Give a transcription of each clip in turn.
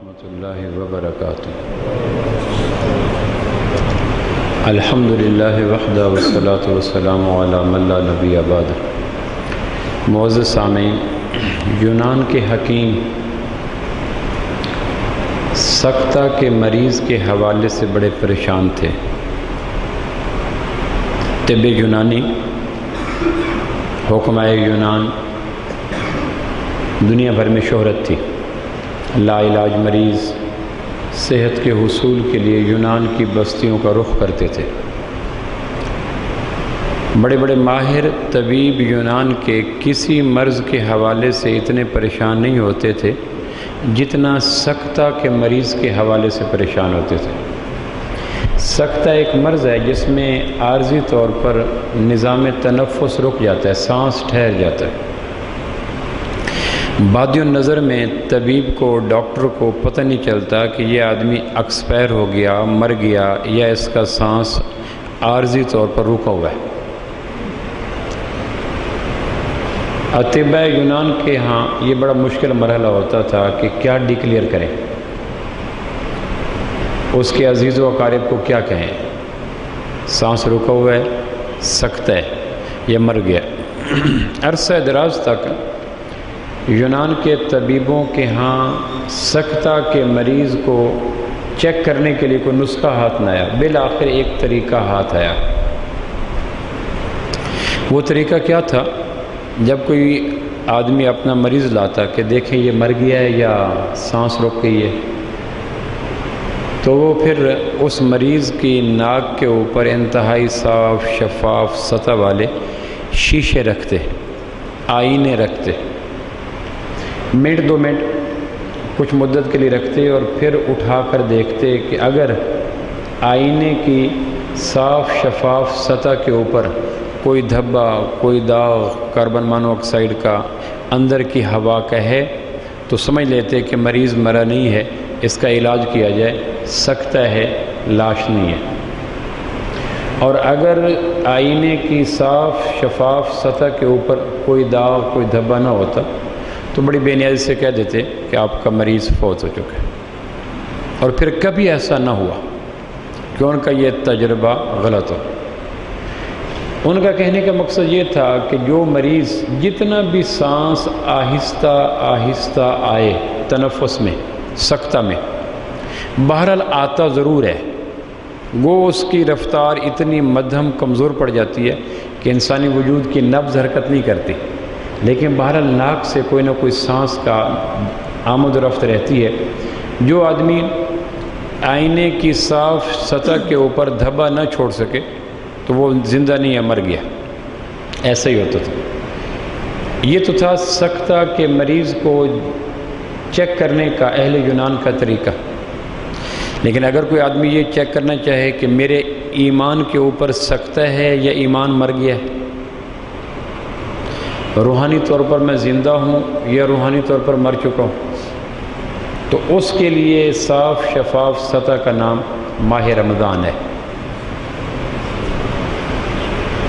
ورحمۃ اللہ وبرکاتہ۔ الحمدللہ وحدہ والصلاۃ والسلام علی من لا نبی بعد۔ معزز سامعین، یونان کے حکیم سکتہ کے مریض کے حوالے سے بڑے پریشان تھے۔ طب یونانی، حکمۂ یونان دنیا بھر میں شہرت تھی۔ لا علاج مریض صحت کے حصول کے لیے یونان کی بستیوں کا رخ کرتے تھے۔ بڑے بڑے ماہر طبیب یونان کے کسی مرض کے حوالے سے اتنے پریشان نہیں ہوتے تھے جتنا سکتہ کے مریض کے حوالے سے پریشان ہوتے تھے۔ سکتہ ایک مرض ہے جس میں عارضی طور پر نظام تنفس رک جاتا ہے، سانس ٹھہر جاتا ہے۔ بادی النظر میں طبیب کو، ڈاکٹر کو پتہ نہیں چلتا کہ یہ آدمی ایکسپائر ہو گیا، مر گیا، یا اس کا سانس عارضی طور پر رکا ہوا ہے۔ اطباء یونان کے ہاں یہ بڑا مشکل مرحلہ ہوتا تھا کہ کیا ڈکلیئر کریں، اس کے عزیز و اقارب کو کیا کہیں، سانس رکا ہوا ہے، سکتہ ہے یا مر گیا۔ عرصہ دراز تک یونان کے طبیبوں کے ہاں سکتہ کے مریض کو چیک کرنے کے لیے کوئی نسخہ ہاتھ نہ آیا۔ بالآخر ایک طریقہ ہاتھ آیا۔ وہ طریقہ کیا تھا؟ جب کوئی آدمی اپنا مریض لاتا کہ دیکھیں یہ مر گیا ہے یا سانس رک گئی ہے، تو وہ پھر اس مریض کی ناک کے اوپر انتہائی صاف شفاف سطح والے شیشے رکھتے، آئینے رکھتے، منٹ دو منٹ کچھ مدت کے لیے رکھتے اور پھر اٹھا کر دیکھتے کہ اگر آئینے کی صاف شفاف سطح کے اوپر کوئی دھبا، کوئی داغ کاربن مونو آکسائڈ کا اندر کی ہوا کا ہے تو سمجھ لیتے کہ مریض مرا نہیں ہے، اس کا علاج کیا جائے، سکتہ ہے، لاش نہیں ہے۔ اور اگر آئینے کی صاف شفاف سطح کے اوپر کوئی داغ، کوئی دھبا نہ ہوتا تو بڑی بے نیازی سے کہہ دیتے کہ آپ کا مریض فوت ہو چکا ہے۔ اور پھر کبھی ایسا نہ ہوا کہ ان کا یہ تجربہ غلط ہو۔ ان کا کہنے کا مقصد یہ تھا کہ جو مریض جتنا بھی سانس آہستہ آہستہ آئے تنفس میں، سکتہ میں، بہرحال آتا ضرور ہے، وہ اس کی رفتار اتنی مدھم کمزور پڑ جاتی ہے کہ انسانی وجود کی نبض حرکت نہیں کرتی، لیکن بہرحال ناک سے کوئی نہ کوئی سانس کا آمد و رفت رہتی ہے۔ جو آدمی آئینے کی صاف سطح کے اوپر دھبا نہ چھوڑ سکے تو وہ زندہ نہیں ہے، مر گیا۔ ایسا ہی ہوتا تھا۔ یہ تو تھا سکتہ کے مریض کو چیک کرنے کا اہل یونان کا طریقہ۔ لیکن اگر کوئی آدمی یہ چیک کرنا چاہے کہ میرے ایمان کے اوپر سکتہ ہے یا ایمان مر گیا ہے، روحانی طور پر میں زندہ ہوں یا روحانی طور پر مر چکا ہوں، تو اس کے لیے صاف شفاف سطح کا نام ماہ رمضان ہے۔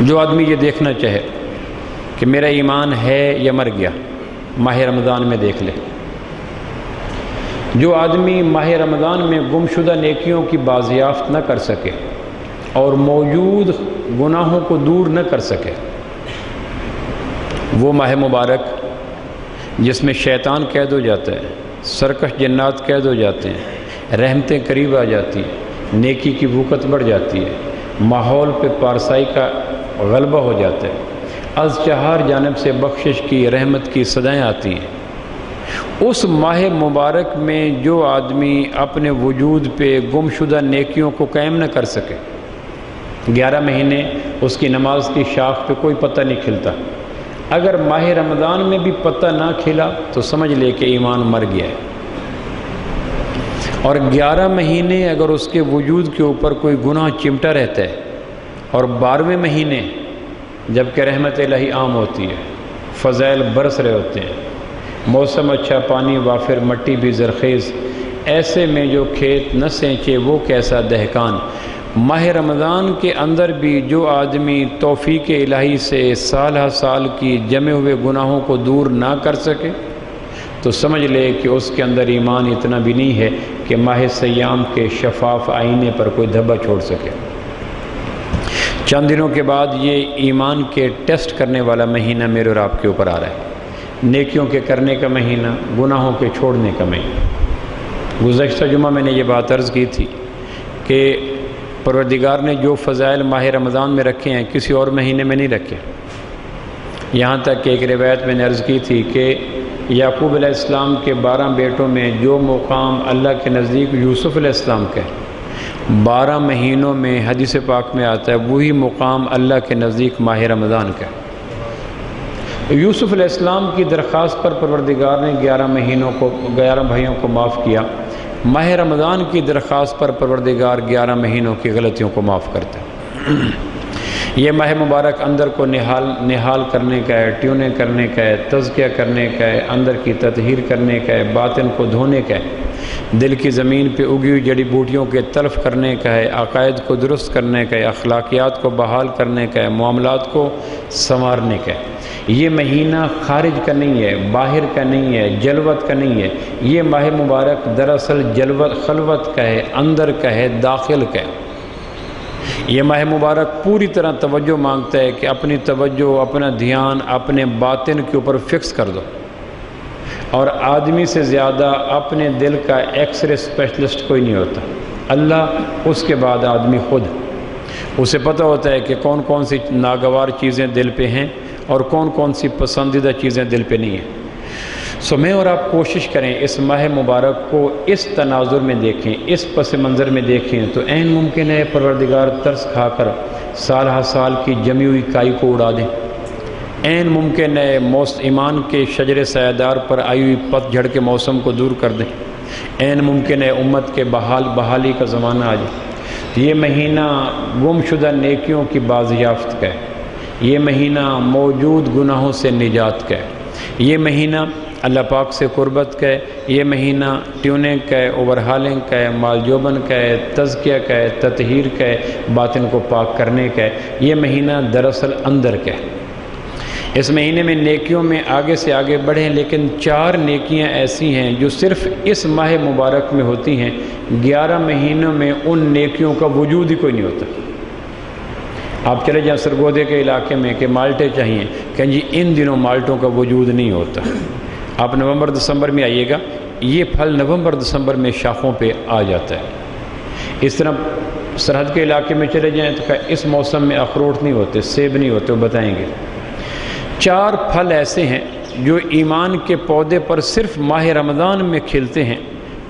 جو آدمی یہ دیکھنا چاہے کہ میرا ایمان ہے یا مر گیا، ماہ رمضان میں دیکھ لے۔ جو آدمی ماہ رمضان میں گمشدہ نیکیوں کی بازیافت نہ کر سکے اور موجود گناہوں کو دور نہ کر سکے، وہ ماہ مبارک جس میں شیطان قید ہو جاتا ہے، سرکش جنات قید ہو جاتے ہیں، رحمتیں قریب آ جاتی ہیں، نیکی کی وقت بڑھ جاتی ہے، ماحول پہ پارسائی کا غلبہ ہو جاتا ہے، از چہار جانب سے بخشش کی، رحمت کی صدائیں آتی ہیں۔ اس ماہ مبارک میں جو آدمی اپنے وجود پہ گمشدہ نیکیوں کو قائم نہ کر سکے، 11 مہینے اس کی نماز کی شاخ پہ کوئی پتہ نہیں کھلتا، اگر ماہ رمضان میں بھی پتہ نہ کھلا تو سمجھ لے کہ ایمان مر گیا ہے۔ اور 11 مہینے اگر اس کے وجود کے اوپر کوئی گناہ چمٹا رہتا ہے، اور 12ویں مہینے جب کہ رحمت الہی عام ہوتی ہے، فضائل برس رہے ہوتے ہیں، موسم اچھا، پانی وافر، مٹی بھی زرخیز، ایسے میں جو کھیت نہ سینچے وہ کیسا دہقان۔ ماہ رمضان کے اندر بھی جو آدمی توفیق الہی سے سال ہر سال کی جمے ہوئے گناہوں کو دور نہ کر سکے تو سمجھ لے کہ اس کے اندر ایمان اتنا بھی نہیں ہے کہ ماہ سیام کے شفاف آئینے پر کوئی دھبا چھوڑ سکے۔ چند دنوں کے بعد یہ ایمان کے ٹیسٹ کرنے والا مہینہ میرے اور آپ کے اوپر آ رہا ہے، نیکیوں کے کرنے کا مہینہ، گناہوں کے چھوڑنے کا مہینہ۔ گزشتہ جمعہ میں نے یہ بات عرض کی تھی کہ پروردگار نے جو فضائل ماہ رمضان میں رکھے ہیں کسی اور مہینے میں نہیں رکھے۔ یہاں تک کہ ایک روایت میں نے عرض کی تھی کہ یعقوب علیہ السلام کے 12 بیٹوں میں جو مقام اللہ کے نزدیک یوسف علیہ السلام کا ہے، 12 مہینوں میں حدیث پاک میں آتا ہے وہی مقام اللہ کے نزدیک ماہ رمضان کا ہے۔ یوسف علیہ السلام کی درخواست پر پروردگار نے 11 بھائیوں کو معاف کیا۔ ماہ رمضان کی درخواست پر پروردگار 11 مہینوں کی غلطیوں کو معاف کرتا ہے۔ یہ ماہ مبارک اندر کو نہال کرنے کا ہے، ٹیونے کرنے کا ہے، تزکیہ کرنے کا ہے، اندر کی تطہیر کرنے کا ہے، باطن کو دھونے کا ہے، دل کی زمین پہ اگی ہوئی جڑی بوٹیوں کے تلف کرنے کا ہے، عقائد کو درست کرنے کا ہے، اخلاقیات کو بحال کرنے کا ہے، معاملات کو سنوارنے کا ہے۔ یہ مہینہ خارج کا نہیں ہے، باہر کا نہیں ہے، جلوت کا نہیں ہے۔ یہ ماہ مبارک دراصل خلوت کا ہے، اندر کا ہے، داخل کا ہے۔ یہ ماہ مبارک پوری طرح توجہ مانگتا ہے کہ اپنی توجہ، اپنا دھیان اپنے باطن کے اوپر فکس کر دو، اور آدمی سے زیادہ اپنے دل کا ایکس رے اسپیشلسٹ کوئی نہیں ہوتا، اللہ، اس کے بعد آدمی خود۔ اسے پتہ ہوتا ہے کہ کون کون سی ناگوار چیزیں دل پہ ہیں اور کون کون سی پسندیدہ چیزیں دل پہ نہیں ہیں۔ میں اور آپ کوشش کریں اس ماہ مبارک کو اس تناظر میں دیکھیں، اس پس منظر میں دیکھیں، تو عین ممکن ہے پروردگار ترس کھا کر سال ہر سال کی جمی ہوئی کائی کو اڑا دیں۔ عین ممکن ہے ایمان کے شجر سایہدار پر آئی ہوئی پت جھڑ کے موسم کو دور کر دیں۔ عین ممکن ہے امت کے بحالی کا زمانہ آ جائے۔ یہ مہینہ گم شدہ نیکیوں کی بازیافت کا ہے، یہ مہینہ موجود گناہوں سے نجات کا ہے، یہ مہینہ اللہ پاک سے قربت کا ہے، یہ مہینہ ٹیوننگ کا ہے، اوورہالنگ کا ہے، مال جوبن کا ہے، تزکیہ کا ہے، تطہیر کا ہے، باطن کو پاک کرنے کا ہے۔ یہ مہینہ دراصل اندر کا ہے۔ اس مہینے میں نیکیوں میں آگے سے آگے بڑھیں، لیکن 4 نیکیاں ایسی ہیں جو صرف اس ماہ مبارک میں ہوتی ہیں۔ 11 مہینوں میں ان نیکیوں کا وجود ہی کوئی نہیں ہوتا۔ آپ چلے جائیں سرگودے کے علاقے میں کہ مالٹے چاہیے، کہ جی ان دنوں مالٹوں کا وجود نہیں ہوتا۔ آپ نومبر دسمبر میں آئیے گا، یہ پھل نومبر دسمبر میں شاخوں پہ آ جاتا ہے۔ اس طرح سرحد کے علاقے میں چلے جائیں تو اس موسم میں اخروٹ نہیں ہوتے، سیب نہیں ہوتے، وہ بتائیں گے۔ 4 پھل ایسے ہیں جو ایمان کے پودے پر صرف ماہ رمضان میں کھلتے ہیں۔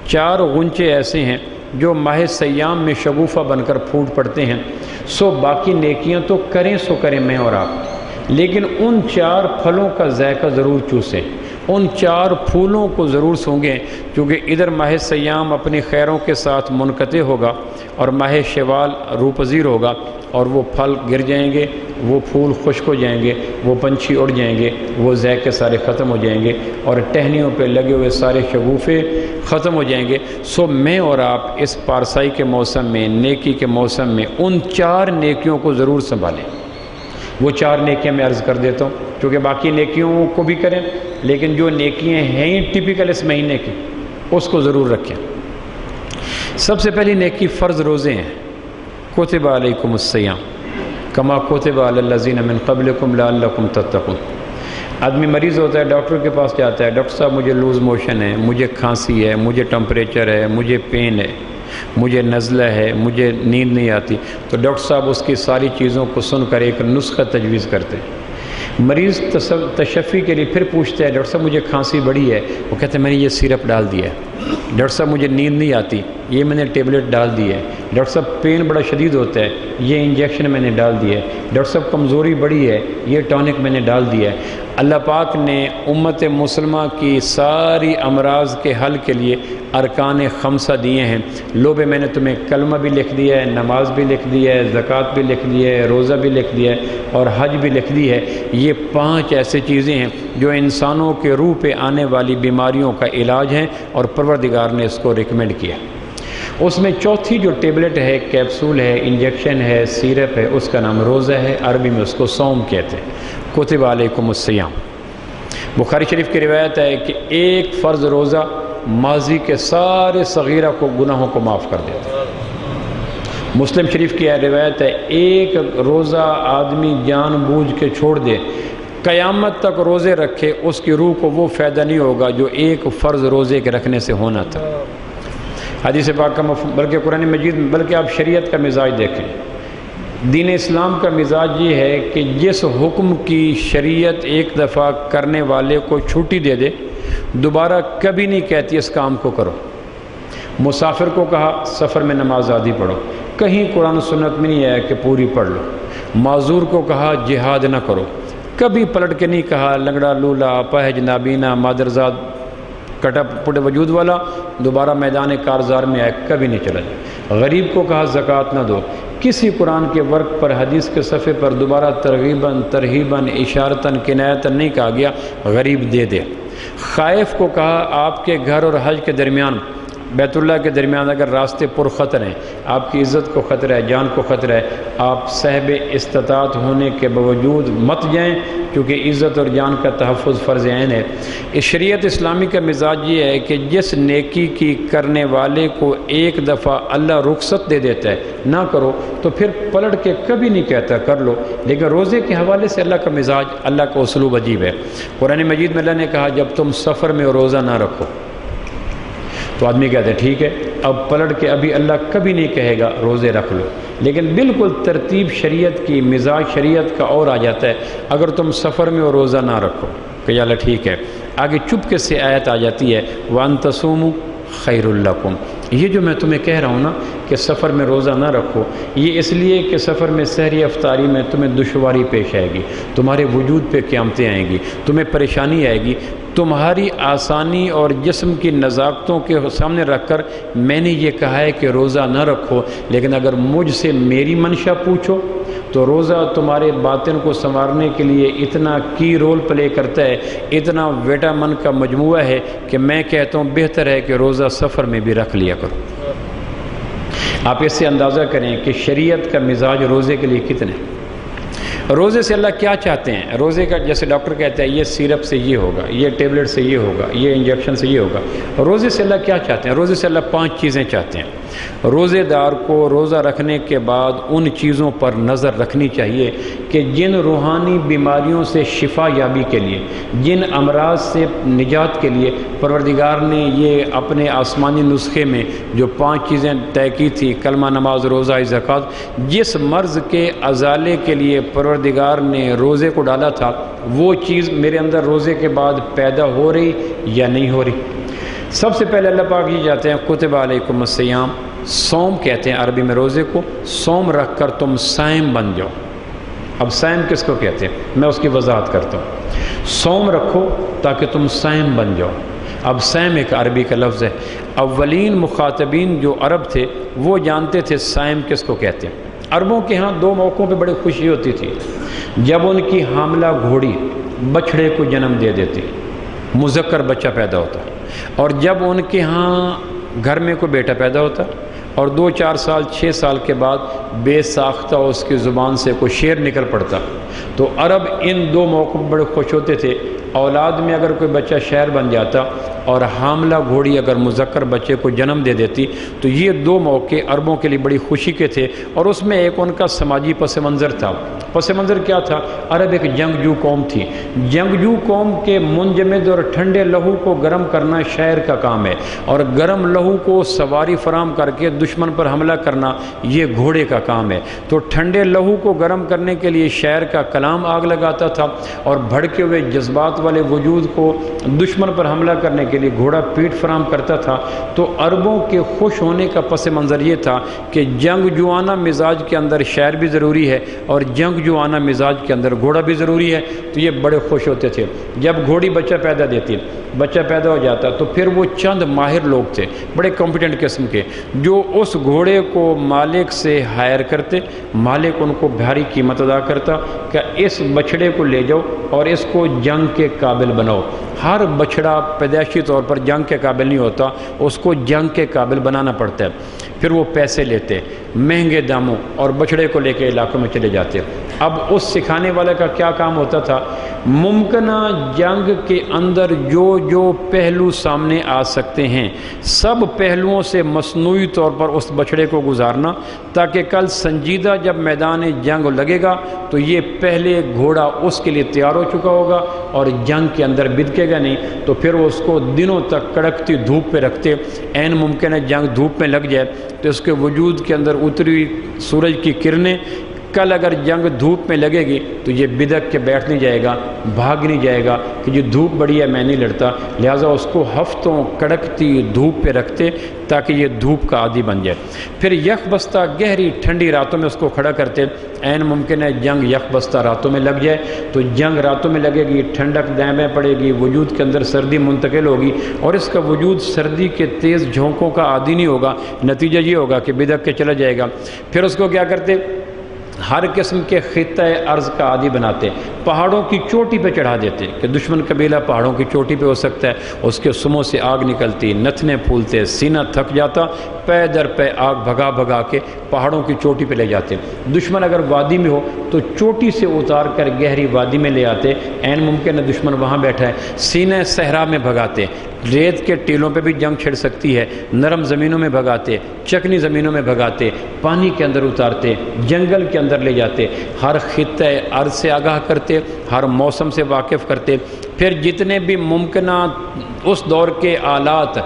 4 غنچے ایسے ہیں جو ماہ سیام میں شگوفہ بن کر پھوٹ پڑتے ہیں۔ باقی نیکیاں تو کریں میں اور آپ، لیکن ان 4 پھلوں کا ذائقہ ضرور چوسیں، ان 4 پھولوں کو ضرور سونگیں، کیونکہ ادھر ماہ سیام اپنی خیروں کے ساتھ منقطع ہوگا اور ماہ شوال روپذیر ہوگا، اور وہ پھل گر جائیں گے، وہ پھول خشک ہو جائیں گے، وہ پنچھی اڑ جائیں گے، وہ ذائقے سارے ختم ہو جائیں گے، اور ٹہنیوں پہ لگے ہوئے سارے شگوفے ختم ہو جائیں گے۔ میں اور آپ اس پارسائی کے موسم میں، نیکی کے موسم میں، ان 4 نیکیوں کو ضرور سنبھالیں۔ وہ 4 نیکیاں میں عرض کر دیتا ہوں، کیونکہ باقی نیکیوں کو بھی کریں، لیکن جو نیکیاں ہیں ٹپیکل اس مہینے کی، اس کو ضرور رکھیں۔ سب سے پہلی نیکی فرض روزے ہیں۔ کتب علیکم الصیام کما کتب علی الذین من قبلکم لعلکم تتقون۔ آدمی مریض ہوتا ہے، ڈاکٹر کے پاس جاتا ہے، ڈاکٹر صاحب مجھے لوز موشن ہے، مجھے کھانسی ہے، مجھے ٹمپریچر ہے، مجھے پین ہے، مجھے نزلہ ہے، مجھے نیند نہیں آتی، تو ڈاکٹر صاحب اس کی ساری چیزوں کو سن کر ایک نسخہ تجویز کرتے ہیں۔ مریض تشفی کے لیے پھر پوچھتا ہے، ڈاکٹر صاحب مجھے کھانسی بڑی ہے، وہ کہتے ہیں میں نے یہ سیرپ ڈال دیا ہے۔ ڈاکٹر صاحب مجھے نیند نہیں آتی، یہ میں نے ٹیبلٹ ڈال دی ہے۔ ڈاکٹر صاحب پین بڑا شدید ہوتا ہے، یہ انجیکشن میں نے ڈال دیا ہے۔ ڈاکٹر صاحب کمزوری بڑی ہے، یہ ٹونک میں نے ڈال دیا ہے۔ اللہ پاک نے امت مسلمہ کی ساری امراض کے حل کے لیے ارکان 5 دیے ہیں۔ لو بے میں نے تمہیں کلمہ بھی لکھ دیا ہے، نماز بھی لکھ دی ہے، زکوٰۃ بھی لکھ دی ہے، روزہ بھی لکھ دیا ہے، اور حج بھی لکھ دی ہے۔ یہ 5 ایسی چیزیں ہیں جو انسانوں کے روح پہ آنے والی بیماریوں کا علاج ہیں، اور پروردگار نے اس کو ریکمینڈ کیا۔ اس میں چوتھی جو ٹیبلٹ ہے، کیپسول ہے، انجیکشن ہے، سیرپ ہے، اس کا نام روزہ ہے، عربی میں اس کو صوم کہتے ہیں۔ کتب علیکم الصیام۔ بخاری شریف کی روایت ہے کہ ایک فرض روزہ ماضی کے سارے صغیرہ کو گناہوں کو معاف کر دیتا ہے۔ مسلم شریف کی روایت ہے ایک روزہ آدمی جان بوجھ کے چھوڑ دے، قیامت تک روزے رکھے، اس کی روح کو وہ فائدہ نہیں ہوگا جو ایک فرض روزے کے رکھنے سے ہونا تھا۔ حدیث پاک کا بلکہ قرآن مجید بلکہ آپ شریعت کا مزاج دیکھیں، دین اسلام کا مزاج یہ ہے کہ جس حکم کی شریعت ایک دفعہ کرنے والے کو چھٹی دے دے، دوبارہ کبھی نہیں کہتی اس کام کو کرو۔ مسافر کو کہا سفر میں نماز آدھی پڑھو، کہیں قرآن و سنت میں نہیں ہے کہ پوری پڑھ لو۔ معذور کو کہا جہاد نہ کرو، کبھی پلٹ کے نہیں کہا لنگڑا لولا اپاہج نابینا مادرزاد کٹا پٹے وجود والا دوبارہ میدان کارزار میں آئے، کبھی نہیں چلا جائے۔ غریب کو کہا زکوٰۃ نہ دو، کسی قرآن کے ورق پر حدیث کے صفحے پر دوبارہ ترغیباً ترہیباً اشارتاً کنایتاً نہیں کہا گیا غریب دے دے۔ خائف کو کہا آپ کے گھر اور حج کے درمیان بیت اللہ کے درمیان اگر راستے پر خطر ہیں، آپ کی عزت کو خطرہ ہے، جان کو خطرہ ہے، آپ صاحب استطاعت ہونے کے باوجود مت جائیں، کیونکہ عزت اور جان کا تحفظ فرض عین ہے۔ اس شریعت اسلامی کا مزاج یہ ہے کہ جس نیکی کی کرنے والے کو ایک دفعہ اللہ رخصت دے دیتا ہے نہ کرو تو پھر پلٹ کے کبھی نہیں کہتا کر لو۔ لیکن روزے کے حوالے سے اللہ کا مزاج، اللہ کا اسلوب عجیب ہے۔ قرآن مجید میں اللہ نے کہا جب تم سفر میں روزہ نہ رکھو، تو آدمی کہتے ہیں ٹھیک ہے، اب پلٹ کے ابھی اللہ کبھی نہیں کہے گا روزے رکھ لو، لیکن بالکل ترتیب شریعت کی، مزاج شریعت کا اور آ جاتا ہے اگر تم سفر میں روزہ نہ رکھو کہ یا اللہ ٹھیک ہے، آگے چپکے سے آیت آ جاتی ہے وَأَن تَصُومُوا خَيْرٌ لَكُمْ۔ یہ جو میں تمہیں کہہ رہا ہوں نا کہ سفر میں روزہ نہ رکھو، یہ اس لیے کہ سفر میں سحری افطاری میں تمہیں دشواری پیش آئے گی، تمہارے وجود پہ قیامتیں آئیں گی، تمہیں پریشانی آئے گی، تمہاری آسانی اور جسم کی نزاکتوں کے سامنے رکھ کر میں نے یہ کہا ہے کہ روزہ نہ رکھو، لیکن اگر مجھ سے میری منشا پوچھو تو روزہ تمہارے باطن کو سنوارنے کے لیے اتنا کی رول پلے کرتا ہے، اتنا وٹامن کا مجموعہ ہے کہ میں کہتا ہوں بہتر ہے کہ روزہ سفر میں بھی رکھ لیا کرو۔ آپ اس سے اندازہ کریں کہ شریعت کا مزاج روزے کے لیے کتنے۔ روزے سے اللہ کیا چاہتے ہیں؟ روزے کا جیسے ڈاکٹر کہتا ہے یہ سیرپ سے یہ ہوگا، یہ ٹیبلٹ سے یہ ہوگا، یہ انجیکشن سے یہ ہوگا، روزے سے اللہ کیا چاہتے ہیں؟ روزے سے اللہ 5 چیزیں چاہتے ہیں۔ روزے دار کو روزہ رکھنے کے بعد ان چیزوں پر نظر رکھنی چاہیے کہ جن روحانی بیماریوں سے شفا یابی کے لیے، جن امراض سے نجات کے لیے پروردگار نے یہ اپنے آسمانی نسخے میں جو 5 چیزیں طے کی تھی، کلمہ، نماز، روزہ، زکوٰۃ، جس مرض کے ازالے کے لیے پروردگار نے روزے کو ڈالا تھا وہ چیز میرے اندر روزے کے بعد پیدا ہو رہی یا نہیں ہو رہی۔ سب سے پہلے اللہ پاک یہ جاتے ہیں کتب علیکم الصیام، صوم کہتے ہیں عربی میں روزے کو، صوم رکھ کر تم صائم بن جاؤ۔ اب صائم کس کو کہتے ہیں میں اس کی وضاحت کرتا ہوں۔ صوم رکھو تاکہ تم صائم بن جاؤ۔ اب صائم ایک عربی کا لفظ ہے، اولین مخاطبین جو عرب تھے وہ جانتے تھے صائم کس کو کہتے ہیں۔ عربوں کے ہاں 2 موقعوں پہ بڑی خوشی ہوتی تھی، جب ان کی حاملہ گھوڑی بچڑے کو جنم دے دیتی، مذکر بچہ پیدا ہوتا، اور جب ان کے ہاں گھر میں کوئی بیٹا پیدا ہوتا اور 2 4 سال 6 سال کے بعد بے ساختہ اس کی زبان سے کوئی شعر نکل پڑتا، تو عرب ان 2 موقعوں پر بڑے خوش ہوتے تھے۔ اولاد میں اگر کوئی بچہ شاعر بن جاتا اور حاملہ گھوڑی اگر مذکر بچے کو جنم دے دیتی تو یہ 2 موقع عربوں کے لیے بڑی خوشی کے تھے، اور اس میں ایک ان کا سماجی پس منظر تھا۔ پس منظر کیا تھا؟ عرب ایک جنگجو قوم تھی، جنگجو قوم کے منجمد اور ٹھنڈے لہو کو گرم کرنا شاعر کا کام ہے، اور گرم لہو کو سواری فراہم کر کے دشمن پر حملہ کرنا یہ گھوڑے کا کام ہے۔ تو ٹھنڈے لہو کو گرم کرنے کے لیے شاعر کا کلام آگ لگاتا تھا، اور بھڑکے ہوئے جذبات والے وجود کو دشمن پر حملہ کرنے کے لیے گھوڑا پیٹ فراہم کرتا تھا۔ تو عربوں کے خوش ہونے کا پس منظر یہ تھا کہ جنگجوانہ مزاج کے اندر شاعر بھی ضروری ہے اور جنگجوانہ مزاج کے اندر گھوڑا بھی ضروری ہے، تو یہ بڑے خوش ہوتے تھے۔ جب گھوڑی بچہ پیدا دیتی، بچہ پیدا ہو جاتا تو پھر وہ چند ماہر لوگ تھے بڑے کمپیٹنٹ قسم کے جو اس گھوڑے کو مالک سے ہائر کرتے، مالک ان کو بھاری قیمت ادا کرتا کہ اس بچڑے کو لے جاؤ اور اس کو جنگ کے قابل بناؤ۔ ہر بچڑا پیدائشی طور پر جنگ کے قابل نہیں ہوتا، اس کو جنگ کے قابل بنانا پڑتا ہے۔ پھر وہ پیسے لیتے مہنگے داموں اور بچڑے کو لے کے علاقوں میں چلے جاتے۔ اب اس سکھانے والے کا کیا کام ہوتا تھا؟ ممکنہ جنگ کے اندر جو جو پہلو سامنے آ سکتے ہیں سب پہلوؤں سے مصنوعی طور پر اس بچھڑے کو گزارنا، تاکہ کل سنجیدہ جب میدان جنگ لگے گا تو یہ پہلے گھوڑا اس کے لیے تیار ہو چکا ہوگا اور جنگ کے اندر بدکے گا نہیں، تو پھر وہ اس کو دنوں تک کڑکتی دھوپ پہ رکھتے، عین ممکن ہے جنگ دھوپ میں لگ جائے تو اس کے وجود کے اندر اتری سورج کی کرنیں کل اگر جنگ دھوپ میں لگے گی تو یہ بدک کے بیٹھ نہیں جائے گا، بھاگ نہیں جائے گا کہ یہ دھوپ بڑی ہے میں نہیں لڑتا، لہٰذا اس کو ہفتوں کڑکتی دھوپ پہ رکھتے تاکہ یہ دھوپ کا عادی بن جائے۔ پھر یک بستہ گہری ٹھنڈی راتوں میں اس کو کھڑا کرتے، عین ممکن ہے جنگ یک بستہ راتوں میں لگ جائے تو جنگ راتوں میں لگے گی، ٹھنڈک دائیں بائیں پڑے گی، وجود کے اندر سردی منتقل ہوگی اور اس کا وجود سردی کے تیز جھونکوں کا عادی نہیں ہوگا، نتیجہ یہ ہوگا کہ بدک کے چلا جائے گا۔ پھر اس کو کیا کرتے، ہر قسم کے خطہ ارض کا عادی بناتے، پہاڑوں کی چوٹی پہ چڑھا دیتے کہ دشمن قبیلہ پہاڑوں کی چوٹی پہ ہو سکتا ہے، اس کے سموں سے آگ نکلتی، نتنے پھولتے، سینہ تھک جاتا، پے در پے آگ بھگا بھگا کے پہاڑوں کی چوٹی پہ لے جاتے۔ دشمن اگر وادی میں ہو تو چوٹی سے اتار کر گہری وادی میں لے آتے، عین ممکن ہے دشمن وہاں بیٹھا ہے، سینہ صحرا میں بھگاتے، ریت کے ٹیلوں پہ بھی جنگ چھڑ سکتی ہے، نرم زمینوں میں بھگاتے، چکنی زمینوں میں بھگاتے، پانی کے اندر اتارتے، جنگل کے اندر لے جاتے، ہر خطہ ارض سے آگاہ کرتے، ہر موسم سے واقف کرتے۔ پھر جتنے بھی ممکنہ اس دور کے آلات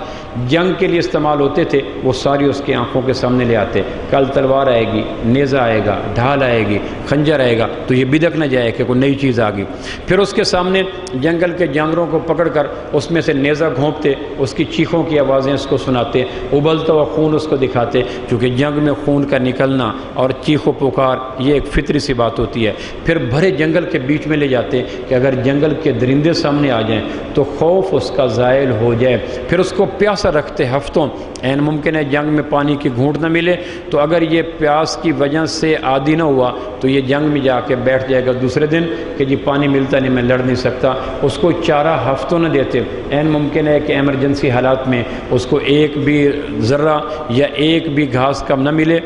جنگ کے لیے استعمال ہوتے تھے وہ ساری اس کی آنکھوں کے سامنے لے آتے، کل تلوار آئے گی، نیزہ آئے گا، ڈھال آئے گی، خنجر آئے گا تو یہ بدک نہ جائے کہ کوئی نئی چیز آ گئی۔ پھر اس کے سامنے جنگل کے جانوروں کو پکڑ کر اس میں سے نیزہ گھونپتے، اس کی چیخوں کی آوازیں اس کو سناتے، ابلتا ہوا خون اس کو دکھاتے، چونکہ جنگ میں خون کا نکلنا اور چیخ و پکار یہ ایک فطری سی بات ہوتی ہے۔ پھر بھرے جنگل کے بیچ میں لے جاتے کہ اگر جنگل کے درندے سامنے آ جائیں تو خوف اس کا زائل ہو جائے۔ پھر اس کو پیاسا رکھتے ہفتوں، عین ممکن ہے جنگ میں پانی کی گھونٹ نہ ملے تو اگر یہ پیاس کی وجہ سے عادی نہ ہوا تو یہ جنگ میں جا کے بیٹھ جائے گا دوسرے دن کہ جی پانی ملتا نہیں، میں لڑ نہیں سکتا۔ اس کو چارہ ہفتوں نہ دیتے، عین ممکن ہے کہ ایمرجنسی حالات میں اس کو ایک بھی ذرہ یا ایک بھی گھاس کم نہ ملے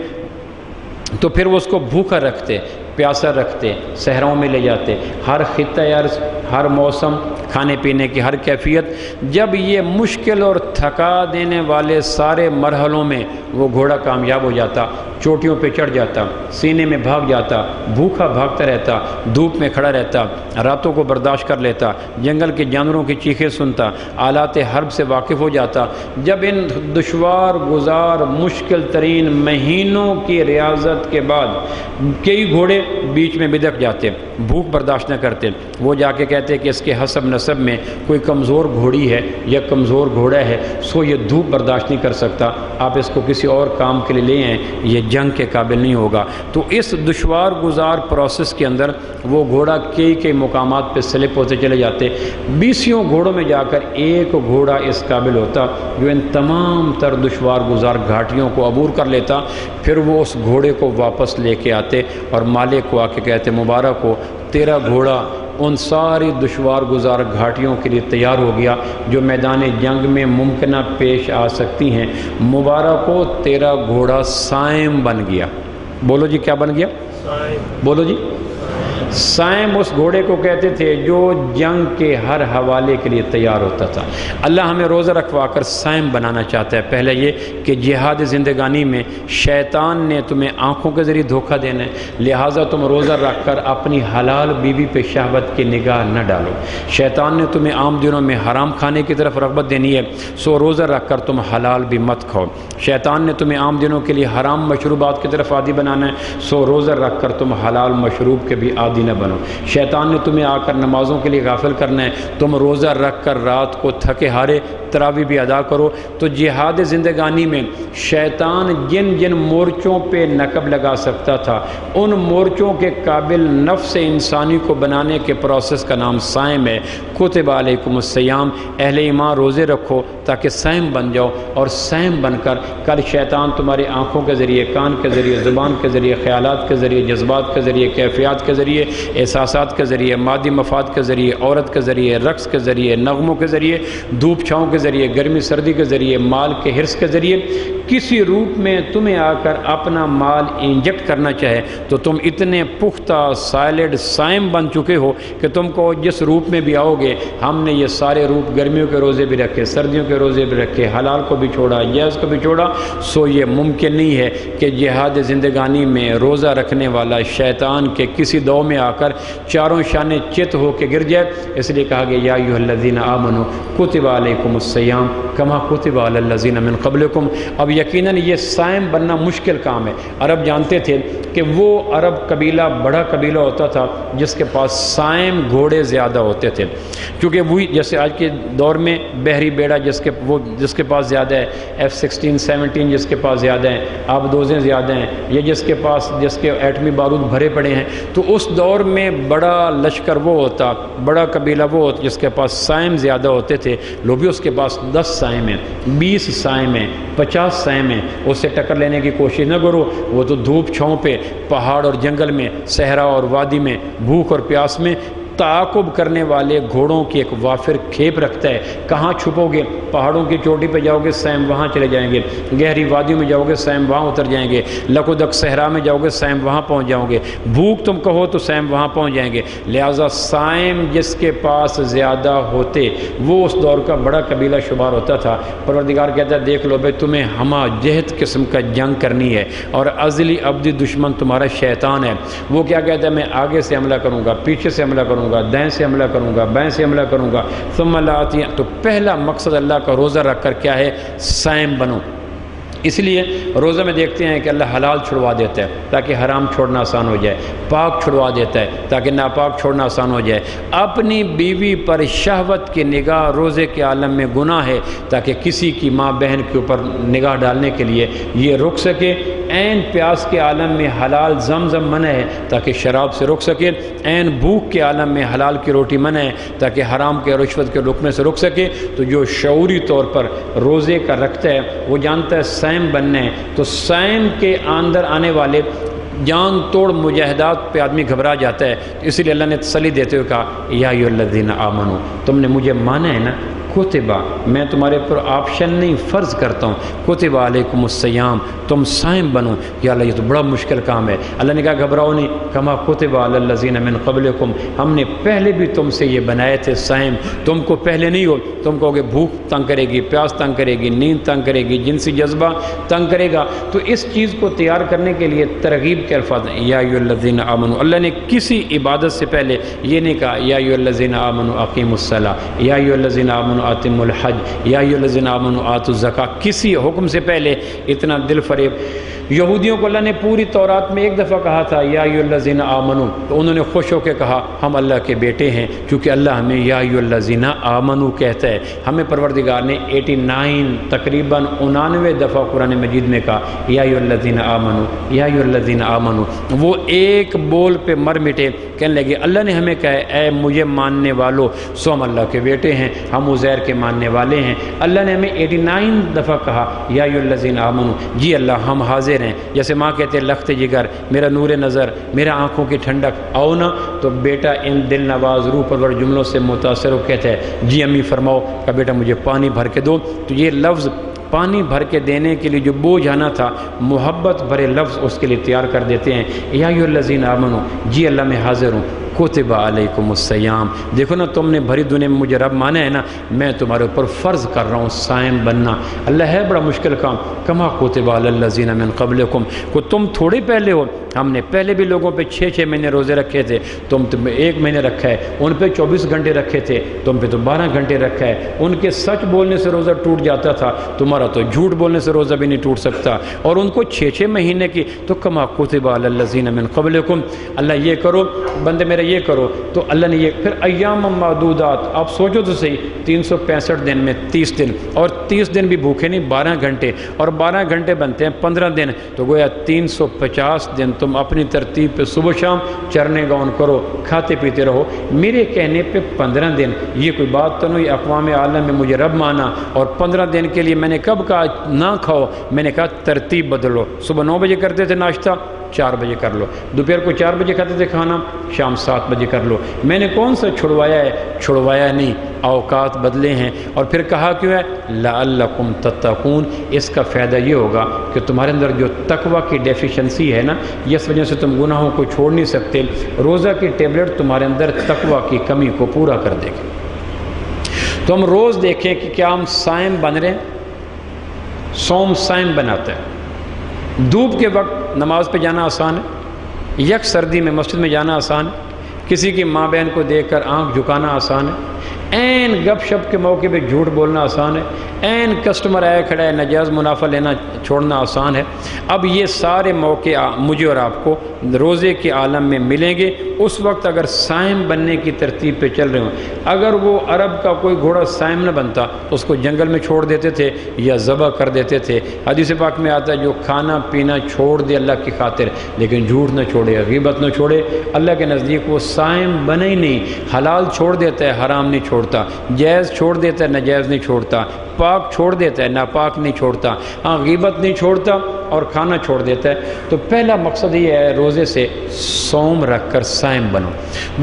تو پھر وہ اس کو بھوکا رکھتے، پیاسا رکھتے، صحراؤں میں لے جاتے، ہر خطہ ارض، ہر موسم، کھانے پینے کی ہر کیفیت۔ جب یہ مشکل اور تھکا دینے والے سارے مرحلوں میں وہ گھوڑا کامیاب ہو جاتا، چوٹیوں پہ چڑھ جاتا، سینے میں بھاگ جاتا، بھوکا بھاگتا رہتا، دھوپ میں کھڑا رہتا، راتوں کو برداشت کر لیتا، جنگل کے جانوروں کی چیخیں سنتا، آلات حرب سے واقف ہو جاتا۔ جب ان دشوار گزار مشکل ترین مہینوں کی ریاضت کے بعد کئی گھوڑے بیچ میں بدک جاتے، بھوک برداشت نہ کرتے، وہ جا کے کہتے کہ اس کے حسب نسب میں کوئی کمزور گھوڑی ہے یا کمزور گھوڑا ہے، سو یہ دھوپ برداشت نہیں کر سکتا، آپ اس کو کسی اور کام کے لیے لے آئیں، یہ جنگ کے قابل نہیں ہوگا۔ تو اس دشوار گزار پروسیس کے اندر وہ گھوڑا کئی مقامات پہ سلپ ہوتے چلے جاتے، 20 گھوڑوں میں جا کر ایک گھوڑا اس قابل ہوتا جو ان تمام تر دشوار گزار گھاٹیوں کو عبور کر لیتا۔ پھر وہ اس گھوڑے کو واپس لے کے آتے اور مالک کو آ کے کہتے مبارک ہو، تیرا گھوڑا ان ساری دشوار گزار گھاٹیوں کے لیے تیار ہو گیا جو میدان جنگ میں ممکنہ پیش آ سکتی ہیں، مبارک ہو تیرا گھوڑا سائم بن گیا۔ بولو جی کیا بن گیا؟ بولو جی۔ سائم اس گھوڑے کو کہتے تھے جو جنگ کے ہر حوالے کے لیے تیار ہوتا تھا۔ اللہ ہمیں روزہ رکھوا کر سائم بنانا چاہتا ہے۔ پہلے یہ کہ جہاد زندگانی میں شیطان نے تمہیں آنکھوں کے ذریعے دھوکہ دینا ہے، لہٰذا تم روزہ رکھ کر اپنی حلال بیوی پہ شہوت کی نگاہ نہ ڈالو۔ شیطان نے تمہیں عام دنوں میں حرام کھانے کی طرف رغبت دینی ہے، سو روزہ رکھ کر تم حلال بھی مت کھاؤ۔ شیطان نے تمہیں عام دنوں کے لیے حرام مشروبات کی طرف عادی بنانا ہے، سو روزہ رکھ کر تم حلال مشروب کے بھی عادی نہ بنو۔ شیطان نے تمہیں آ کر نمازوں کے لیے غافل کرنا ہے، تم روزہ رکھ کر رات کو تھکے ہارے تراویح بھی ادا کرو۔ تو جہاد زندگانی میں شیطان جن جن مورچوں پہ نقب لگا سکتا تھا ان مورچوں کے قابل نفس انسانی کو بنانے کے پروسیس کا نام سائم ہے۔ کتب علیکم الصیام، اہل ایمان روزے رکھو تاکہ سائم بن جاؤ، اور سائم بن کر کل شیطان تمہاری آنکھوں کے ذریعے، کان کے ذریعے، زبان کے ذریعے، خیالات کے ذریعے، جذبات کے ذریعے، کیفیات کے ذریعے، احساسات کے ذریعے، مادی مفاد کے ذریعے، عورت کے ذریعے، رقص کے ذریعے، نغموں کے ذریعے، دھوپ چھاؤں کے ذریعے، گرمی سردی کے ذریعے، مال کے حرص کے ذریعے، کسی روپ میں تمہیں آ کر اپنا مال انجیکٹ کرنا چاہے تو تم اتنے پختہ سائلڈ صائم بن چکے ہو کہ تم کو جس روپ میں بھی آؤ گے ہم نے یہ سارے روپ گرمیوں کے روزے بھی رکھے، سردیوں کے روزے بھی رکھے، حلال کو بھی چھوڑا، جائز کو بھی چھوڑا، سو یہ ممکن نہیں ہے کہ جہاد زندگانی میں روزہ رکھنے والا شیطان کے کسی دو میں آ کر چاروں شانے چت ہو کے گر جائے۔ اس لیے کہا گیا یا ایھا الذین آمنوا کتب علیکم الصیام کما کتب علی الذین من قبلکم۔ اب یقیناً یہ صائم بننا مشکل کام ہے۔ عرب جانتے تھے کہ وہ عرب قبیلہ بڑا قبیلہ ہوتا تھا جس کے پاس صائم گھوڑے زیادہ ہوتے تھے، کیونکہ وہی جیسے آج کے دور میں بحری بیڑا جس کے پاس زیادہ ہے، F-16 17 جس کے پاس زیادہ ہیں، آبدوزیں زیادہ ہیں، یہ جس کے ایٹمی بارود بھرے پڑے ہیں، تو اس دور میں بڑا لشکر وہ ہوتا، بڑا قبیلہ وہ ہوتا جس کے پاس صائم زیادہ ہوتے تھے۔ لوگ بھی اس کے پاس 10 صائم ہیں، 20 صائم ہیں، 50 صائم ہیں، اس سے ٹکر لینے کی کوشش نہ کرو۔ وہ تو دھوپ چھاؤں پہ پہاڑ اور جنگل میں، صحرا اور وادی میں، بھوک اور پیاس میں تعاقب کرنے والے گھوڑوں کی ایک وافر کھیپ رکھتا ہے۔ کہاں چھپو گے؟ پہاڑوں کی چوٹی پہ جاؤ گے صائم وہاں چلے جائیں گے، گہری وادیوں میں جاؤ گے صائم وہاں اتر جائیں گے، لکودک صحرا میں جاؤ گے صائم وہاں پہنچ جاؤ گے، بھوک تم کہو تو صائم وہاں پہنچ جائیں گے۔ لہٰذا صائم جس کے پاس زیادہ ہوتے وہ اس دور کا بڑا قبیلہ شمار ہوتا تھا۔ پروردگار کہتا ہے دیکھ لو بھائی تمہیں ہمہ جہت قسم کا جنگ کرنی ہے، اور ازلی ابدی دشمن تمہارا شیطان ہے۔ وہ کیا کہتا ہے میں آگے سے حملہ کروں گا، پیچھے سے حملہ کروں گا، دائیں سے حملہ کروں گا، بائیں سے حملہ کروں گا، ثم لا آتی۔ تو پہلا مقصد اللہ کا روزہ رکھ کر کیا ہے؟ صائم بنو۔ اس لیے روزہ میں دیکھتے ہیں کہ اللہ حلال چھڑوا دیتا ہے تاکہ حرام چھوڑنا آسان ہو جائے، پاک چھڑوا دیتا ہے تاکہ ناپاک چھوڑنا آسان ہو جائے۔ اپنی بیوی پر شہوت کی نگاہ روزے کے عالم میں گناہ ہے تاکہ کسی کی ماں بہن کے اوپر نگاہ ڈالنے کے لیے یہ رک سکے۔ عین پیاس کے عالم میں حلال زمزم منع ہے تاکہ شراب سے رک سکے، عین بھوک کے عالم میں حلال کی روٹی منع ہے تاکہ حرام کے رشوت کے رکنے سے رک سکے۔ تو جو شعوری طور پر روزے کا رکھتا ہے وہ جانتا ہے صائم بننے، تو صائم کے اندر آنے والے جان توڑ مجاہدات پہ آدمی گھبرا جاتا ہے۔ اس لیے اللہ نے تسلی دیتے ہوئے کہا یا ایھا الذین آمنو، تم نے مجھے مانا ہے نا، کتبہ، میں تمہارے پر آپشن نہیں فرض کرتا ہوں، کتب علیکم الصیام، تم صائم بنو۔ یا اللہ یہ تو بڑا مشکل کام ہے۔ اللہ نے کہا گھبراؤ نہیں، کما کتب علی الذین من قبلکم، ہم نے پہلے بھی تم سے یہ بنائے تھے صائم، تم کو پہلے نہیں ہو، تم کہو گے بھوک تنگ کرے گی، پیاس تنگ کرے گی، نیند تنگ کرے گی، جنسی جذبہ تنگ کرے گا، تو اس چیز کو تیار کرنے کے لیے ترغیب کے الفاظ ہیں یا ایھا الذین آمنوا۔ اللہ نے کسی عبادت سے پہلے یہ نہیں کہا یا ایھا الذین آمنوا اقیموا الصلاۃ، یا ایھا الذین آمنوا اتموا الحج، یا ایھا الذین آمنوا آتوا الزکاۃ، کسی حکم سے پہلے اتنا دل فریب۔ یہودیوں کو اللہ نے پوری تورات میں ایک دفعہ کہا تھا یا ایھا الذین آمنوا، تو انہوں نے خوش ہو کے کہا ہم اللہ کے بیٹے ہیں، کیونکہ اللہ ہمیں یا ایھا الذین آمنوا کہتا ہے۔ ہمیں پروردگار نے 89 تقریباً 99 دفعہ قرآن مجید میں کہا یا ایھا الذین آمنوا، یا ایھا الذین آمنوا۔ وہ ایک بول پہ مر مٹے، کہنے لگے اللہ نے ہمیں کہا اے مجھے ماننے والو، سو ہم اللہ کے بیٹے ہیں، ہم عزیر کے ماننے والے ہیں۔ اللہ نے ہمیں 89 دفعہ کہا یا ایھا الذین آمنوا، جی اللہ ہم حاضر ہیں۔ جیسے ماں کہتے ہیں لخت جگر، میرا نور نظر، میرا آنکھوں کی ٹھنڈک، آؤ نا، تو بیٹا ان دل نواز روح پرور جملوں سے متاثر ہو کہتا ہے جی امی فرماؤ کہ بیٹا مجھے پانی بھر کے دو۔ تو یہ لفظ پانی بھر کے دینے کے لیے جو بوجھ آنا تھا، محبت بھرے لفظ اس کے لیے تیار کر دیتے ہیں یا ایھا الذین آمنوا، جی اللہ میں حاضر ہوں، کتب علیکم الصیام، دیکھو نا تم نے بھری دنیا میں مجھے رب مانا ہے نا، میں تمہارے اوپر فرض کر رہا ہوں صائم بننا۔ اللہ ہے بڑا مشکل کام، کما کتب علی الذین من قبلکم، کو تم تھوڑے پہلے ہو، ہم نے پہلے بھی لوگوں پہ 6 مہینے روزے رکھے تھے، تم 1 مہینے رکھا ہے، ان پہ 24 گھنٹے رکھے تھے، تم پہ تو 12 گھنٹے رکھا ہے۔ ان کے سچ بولنے سے روزہ ٹوٹ جاتا تھا، تمہارا تو جھوٹ بولنے سے روزہ بھی نہیں ٹوٹ سکتا، اور ان کو 6 مہینے کی، تو کما کتب علی الذین من قبلکم، اللہ یہ کرو بندے میرے یہ کرو، تو اللہ نے یہ پھر ایام معدودات، آپ سوچو تو صحیح، 365 دن میں 30 دن، اور 30 دن بھی بھوکے نہیں، 12 گھنٹے، اور 12 گھنٹے بنتے ہیں 15 دن، تو گویا 350 دن تم اپنی ترتیب پہ صبح شام چرنے گاؤن کرو، کھاتے پیتے رہو۔ میرے کہنے پہ 15 دن، یہ کوئی بات تو نہیں اقوام عالم میں مجھے رب مانا، اور 15 دن کے لیے میں نے کب کہا نہ کھاؤ، میں نے کہا ترتیب بدلو، صبح 9 بجے کرتے تھے ناشتہ، 4 بجے کر لو، دوپہر کو 4 بجے کھاتے تھے کھانا، شام 7 بجے کر لو۔ میں نے کون سا چھڑوایا ہے؟ چھڑوایا نہیں، اوقات بدلے ہیں، اور پھر کہا کیوں ہے لعلکم تتقون، اس کا فائدہ یہ ہوگا کہ تمہارے اندر جو تقوی کی ڈیفیشنسی ہے نا، اس وجہ سے تم گناہوں کو چھوڑ نہیں سکتے، روزہ کی ٹیبلٹ تمہارے اندر تقوی کی کمی کو پورا کر دے گی۔ تو ہم روز دیکھیں کہ کیا ہم صائم بن رہے ہیں۔ صوم صائم بناتا ہے۔ دھوپ کے وقت نماز پہ جانا آسان ہے، یک سردی میں مسجد میں جانا آسان ہے، کسی کی ماں بہن کو دیکھ کر آنکھ جھکانا آسان ہے، عین گپ شپ کے موقع پہ جھوٹ بولنا آسان ہے، عین کسٹمر آیا کھڑا ہے ناجائز منافع لینا چھوڑنا آسان ہے۔ اب یہ سارے موقع مجھے اور آپ کو روزے کے عالم میں ملیں گے اس وقت اگر صائم بننے کی ترتیب پہ چل رہے ہوں۔ اگر وہ عرب کا کوئی گھوڑا صائم نہ بنتا تو اس کو جنگل میں چھوڑ دیتے تھے یا ذبح کر دیتے تھے۔ حدیث پاک میں آتا ہے جو کھانا پینا چھوڑ دے اللہ کی خاطر لیکن جھوٹ نہ چھوڑے، غیبت نہ چھوڑے، اللہ کے نزدیک وہ صائم بنے ہی نہیں۔ حلال چھوڑ دیتا ہے، حرام نہیں چھوڑتا، جائز چھوڑ دیتا ہے، ناجائز نہیں چھوڑتا، پاک چھوڑ دیتا ہے، ناپاک نہیں چھوڑتا، ہاں غیبت نہیں چھوڑتا اور کھانا چھوڑ دیتا ہے۔ تو پہلا مقصد یہ ہے روزے سے صوم رکھ کر صائم بنو۔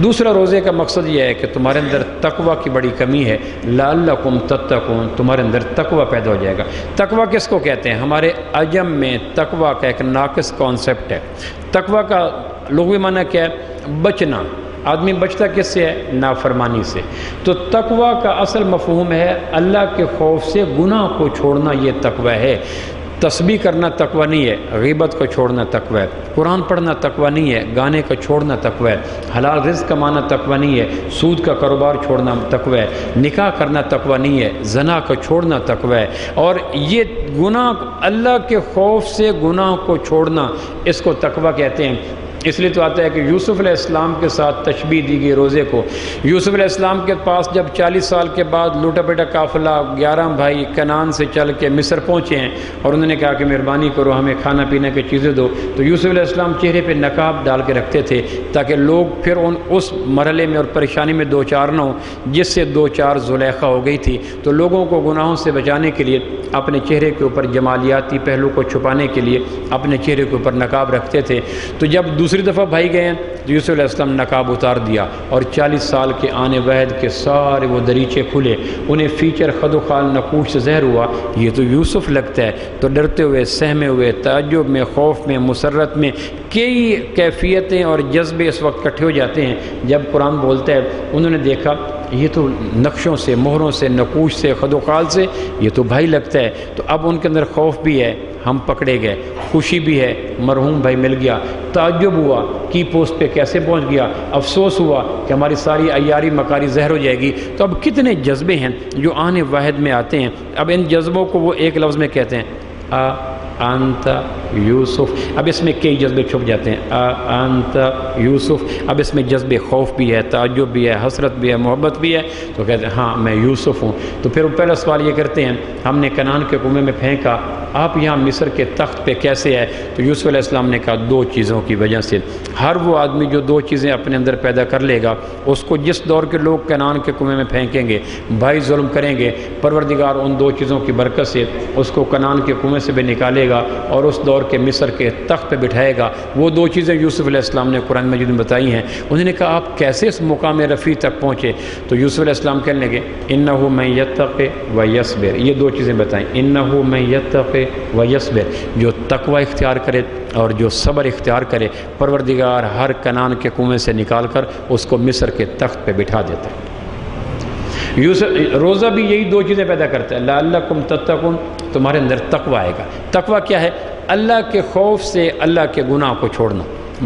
دوسرا روزے کا مقصد یہ ہے کہ تمہارے اندر تقوی کی بڑی کمی ہے، لعلکم تتقون، تمہارے اندر تقوی پیدا ہو جائے گا۔ تقوی کس کو کہتے ہیں؟ ہمارے عجم میں تقوی کا ایک ناقص کانسیپٹ ہے۔ تقوی کا لغوی معنی کیا ہے؟ بچنا۔ آدمی بچتا کس سے ہے؟ نافرمانی سے۔ تو تقوی کا اصل مفہوم ہے اللہ کے خوف سے گناہ کو چھوڑنا، یہ تقوی ہے۔ تسبیح کرنا تقوی نہیں ہے، غیبت کو چھوڑنا تقوی ہے، قرآن پڑھنا تقوی نہیں ہے، گانے کا چھوڑنا تقوی ہے، حلال رزق کمانا تقوی نہیں ہے، سود کا کاروبار چھوڑنا تقوی ہے، نکاح کرنا تقوی نہیں ہے، زنا کا چھوڑنا تقوی ہے۔ اور یہ گناہ اللہ کے خوف سے گناہ کو چھوڑنا، اس کو تقوی کہتے ہیں۔ اس لیے تو آتا ہے کہ یوسف علیہ السلام کے ساتھ تشبیہ دی گئی روزے کو۔ یوسف علیہ السلام کے پاس جب 40 سال کے بعد لوٹا پیٹا قافلہ 11 بھائی کنعان سے چل کے مصر پہنچے ہیں اور انہوں نے کہا کہ مہربانی کرو ہمیں کھانا پینے کی چیزیں دو، تو یوسف علیہ السلام چہرے پہ نقاب ڈال کے رکھتے تھے تاکہ لوگ پھر اس مرحلے میں اور پریشانی میں دو چار نہ ہوں جس سے دو چار زلیخا ہو گئی تھی۔ تو لوگوں کو گناہوں سے بچانے کے لیے اپنے چہرے کے اوپر جمالیاتی پہلو کو چھپانے کے لیے اپنے چہرے کے اوپر نقاب رکھتے تھے۔ تو جب دوسری دفعہ بھائی گئے ہیں تو یوسف علیہ السلام نقاب اتار دیا اور 40 سال کے آنے وحد کے سارے وہ دریچے کھلے، انہیں فیچر خد و خال نقوش سے ظاہر ہوا یہ تو یوسف لگتا ہے۔ تو ڈرتے ہوئے، سہمے ہوئے، تعجب میں، خوف میں، مسرت میں، کئی کیفیتیں اور جذبے اس وقت اکٹھے ہو جاتے ہیں۔ جب قرآن بولتا ہے انہوں نے دیکھا یہ تو نقشوں سے، مہروں سے، نقوش سے، خد و خال سے یہ تو بھائی لگتا ہے۔ تو اب ان کے اندر خوف بھی ہے، ہم پکڑے گئے، خوشی بھی ہے، مرحوم بھائی مل گیا، تعجب ہوا کی پوسٹ پہ کیسے پہنچ گیا، افسوس ہوا کہ ہماری ساری عیاری مکاری زہر ہو جائے گی۔ تو اب کتنے جذبے ہیں جو آنے واحد میں آتے ہیں۔ اب ان جذبوں کو وہ ایک لفظ میں کہتے ہیں انت یوسف۔ اب اس میں کئی جذبے چھپ جاتے ہیں، انت یوسف۔ اب اس میں جذبے خوف بھی ہے، تعجب بھی ہے، حسرت بھی ہے، محبت بھی ہے۔ تو کہتے ہیں ہاں میں یوسف ہوں۔ تو پھر پہلا سوال یہ کرتے ہیں ہم نے کنعان کے کنویں میں پھینکا، آپ یہاں مصر کے تخت پہ کیسے ہے؟ تو یوسف علیہ السلام نے کہا دو چیزوں کی وجہ سے۔ ہر وہ آدمی جو دو چیزیں اپنے اندر پیدا کر لے گا اس کو جس دور کے لوگ کنعان کے کنویں میں پھینکیں گے، بھائی ظلم کریں گے، پروردگار ان دو چیزوں کی برکت سے اس کو کنعان کے کنویں سے بھی نکالے گا اور اس دور کے مصر کے تخت پہ بٹھائے گا۔ وہ دو چیزیں یوسف علیہ السلام نے قرآن مجید میں بتائی ہیں۔ انہوں نے کہا آپ کیسے اس مقام رفیع تک پہنچے؟ تو یوسف علیہ السلام کہنے لگے انہ من یتق و یصبر۔ یہ دو چیزیں بتائیں، انہ من یتق و یصبر، جو تقوی اختیار کرے اور جو صبر اختیار کرے پروردگار ہر کنعان کے کنویں سے نکال کر اس کو مصر کے تخت پہ بٹھا دیتا ہے۔ روزہ بھی یہی دو چیزیں پیدا کرتا ہے، لعلکم تتقون، تمہارے اندر تقوی آئے گا۔ تقوی کیا ہے؟ اللہ کے خوف سے اللہ کے گناہ کو چھوڑنا۔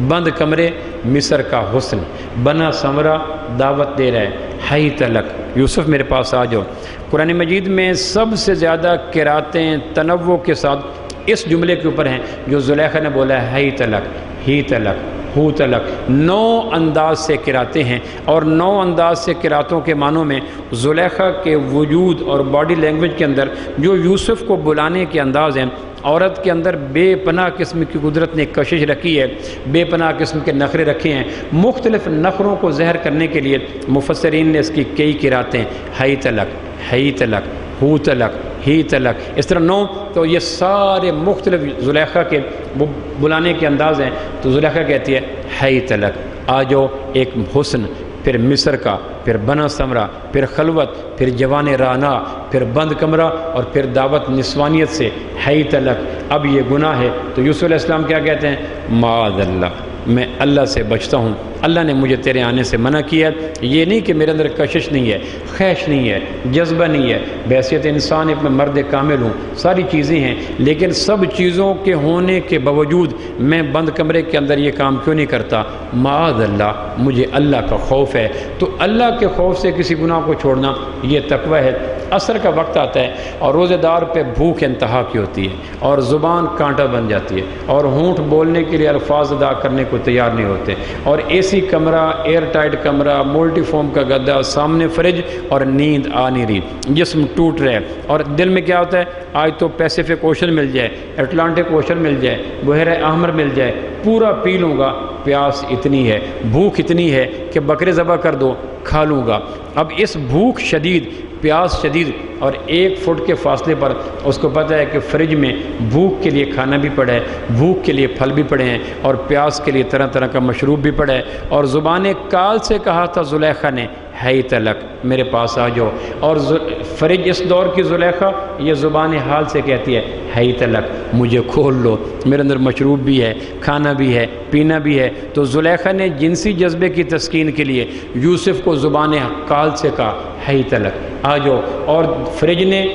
بند کمرے مصر کا حسن، بنا سمرا دعوت دے رہا ہے، ہائی تلک یوسف میرے پاس آ جاؤ۔ قرآن مجید میں سب سے زیادہ قراتیں تنوع کے ساتھ اس جملے کے اوپر ہیں جو زلیخا نے بولا ہے، ہائی تلک، ہی تلک، ہو تلک۔ 9 انداز سے قراتیں ہیں اور 9 انداز سے قراتوں کے معنوں میں زلیخا کے وجود اور باڈی لینگویج کے اندر جو یوسف کو بلانے کے انداز ہیں، عورت کے اندر بے پناہ قسم کی قدرت نے کشش رکھی ہے، بے پناہ قسم کے نخرے رکھے ہیں۔ مختلف نخروں کو زہر کرنے کے لیے مفسرین نے اس کی کئی قراتیں، ہائی تلک، ہی تلک، ہو تلک، ہی تلک، اس طرح 9۔ تو یہ سارے مختلف زلیخا کے بلانے کے انداز ہیں۔ تو زلیخا کہتی ہے ہائی تلک، آ جاؤ، ایک حسن پھر مصر کا، پھر بنا سمرہ، پھر خلوت، پھر جوان رانا، پھر بند کمرہ، اور پھر دعوت نسوانیت سے حی تلک۔ اب یہ گناہ ہے تو یوسف علیہ السلام کیا کہتے ہیں؟ معاذ اللہ، میں اللہ سے بچتا ہوں، اللہ نے مجھے تیرے آنے سے منع کیا۔ یہ نہیں کہ میرے اندر کشش نہیں ہے، خواہش نہیں ہے، جذبہ نہیں ہے، بحیثیت انسان ایک میں مرد کامل ہوں، ساری چیزیں ہیں، لیکن سب چیزوں کے ہونے کے باوجود میں بند کمرے کے اندر یہ کام کیوں نہیں کرتا؟ معاذ اللہ، مجھے اللہ کا خوف ہے۔ تو اللہ کے خوف سے کسی گناہ کو چھوڑنا یہ تقوی ہے۔ عصر کا وقت آتا ہے اور روزے دار پہ بھوک انتہا کی ہوتی ہے اور زبان کانٹا بن جاتی ہے اور ہونٹ بولنے کے لیے الفاظ ادا کرنے کو تیار نہیں ہوتے، اور اے سی کمرہ، ایئر ٹائٹ کمرہ، مولٹی فوم کا گدا، سامنے فریج، اور نیند آ نہیں رہی، جسم ٹوٹ رہا ہے، اور دل میں کیا ہوتا ہے؟ آج تو پیسیفک اوشن مل جائے، اٹلانٹک اوشن مل جائے، بحیرہ احمر مل جائے، پورا پی لوں گا۔ پیاس اتنی ہے، بھوک اتنی ہے کہ بکرے ذبح کر دو، کھا لوں گا۔ اب اس بھوک شدید، پیاس شدید، اور 1 فٹ کے فاصلے پر اس کو پتہ ہے کہ فریج میں بھوک کے لیے کھانا بھی پڑا ہے، بھوک کے لیے پھل بھی پڑے ہیں، اور پیاس کے لیے طرح طرح کا مشروب بھی پڑا ہے، اور زبان کال سے کہا تھا زلیخا نے ہے تلک، میرے پاس آ جاؤ، اور فریج اس دور کی زلیخا یہ زبان حال سے کہتی ہے ہے تلک، مجھے کھول لو، میرے اندر مشروب بھی ہے، کھانا بھی ہے، پینا بھی ہے۔ تو زلیخا نے جنسی جذبے کی تسکین کے لیے یوسف کو زبان کال سے کہا ہے تلک، آ جاؤ، اور فریج نے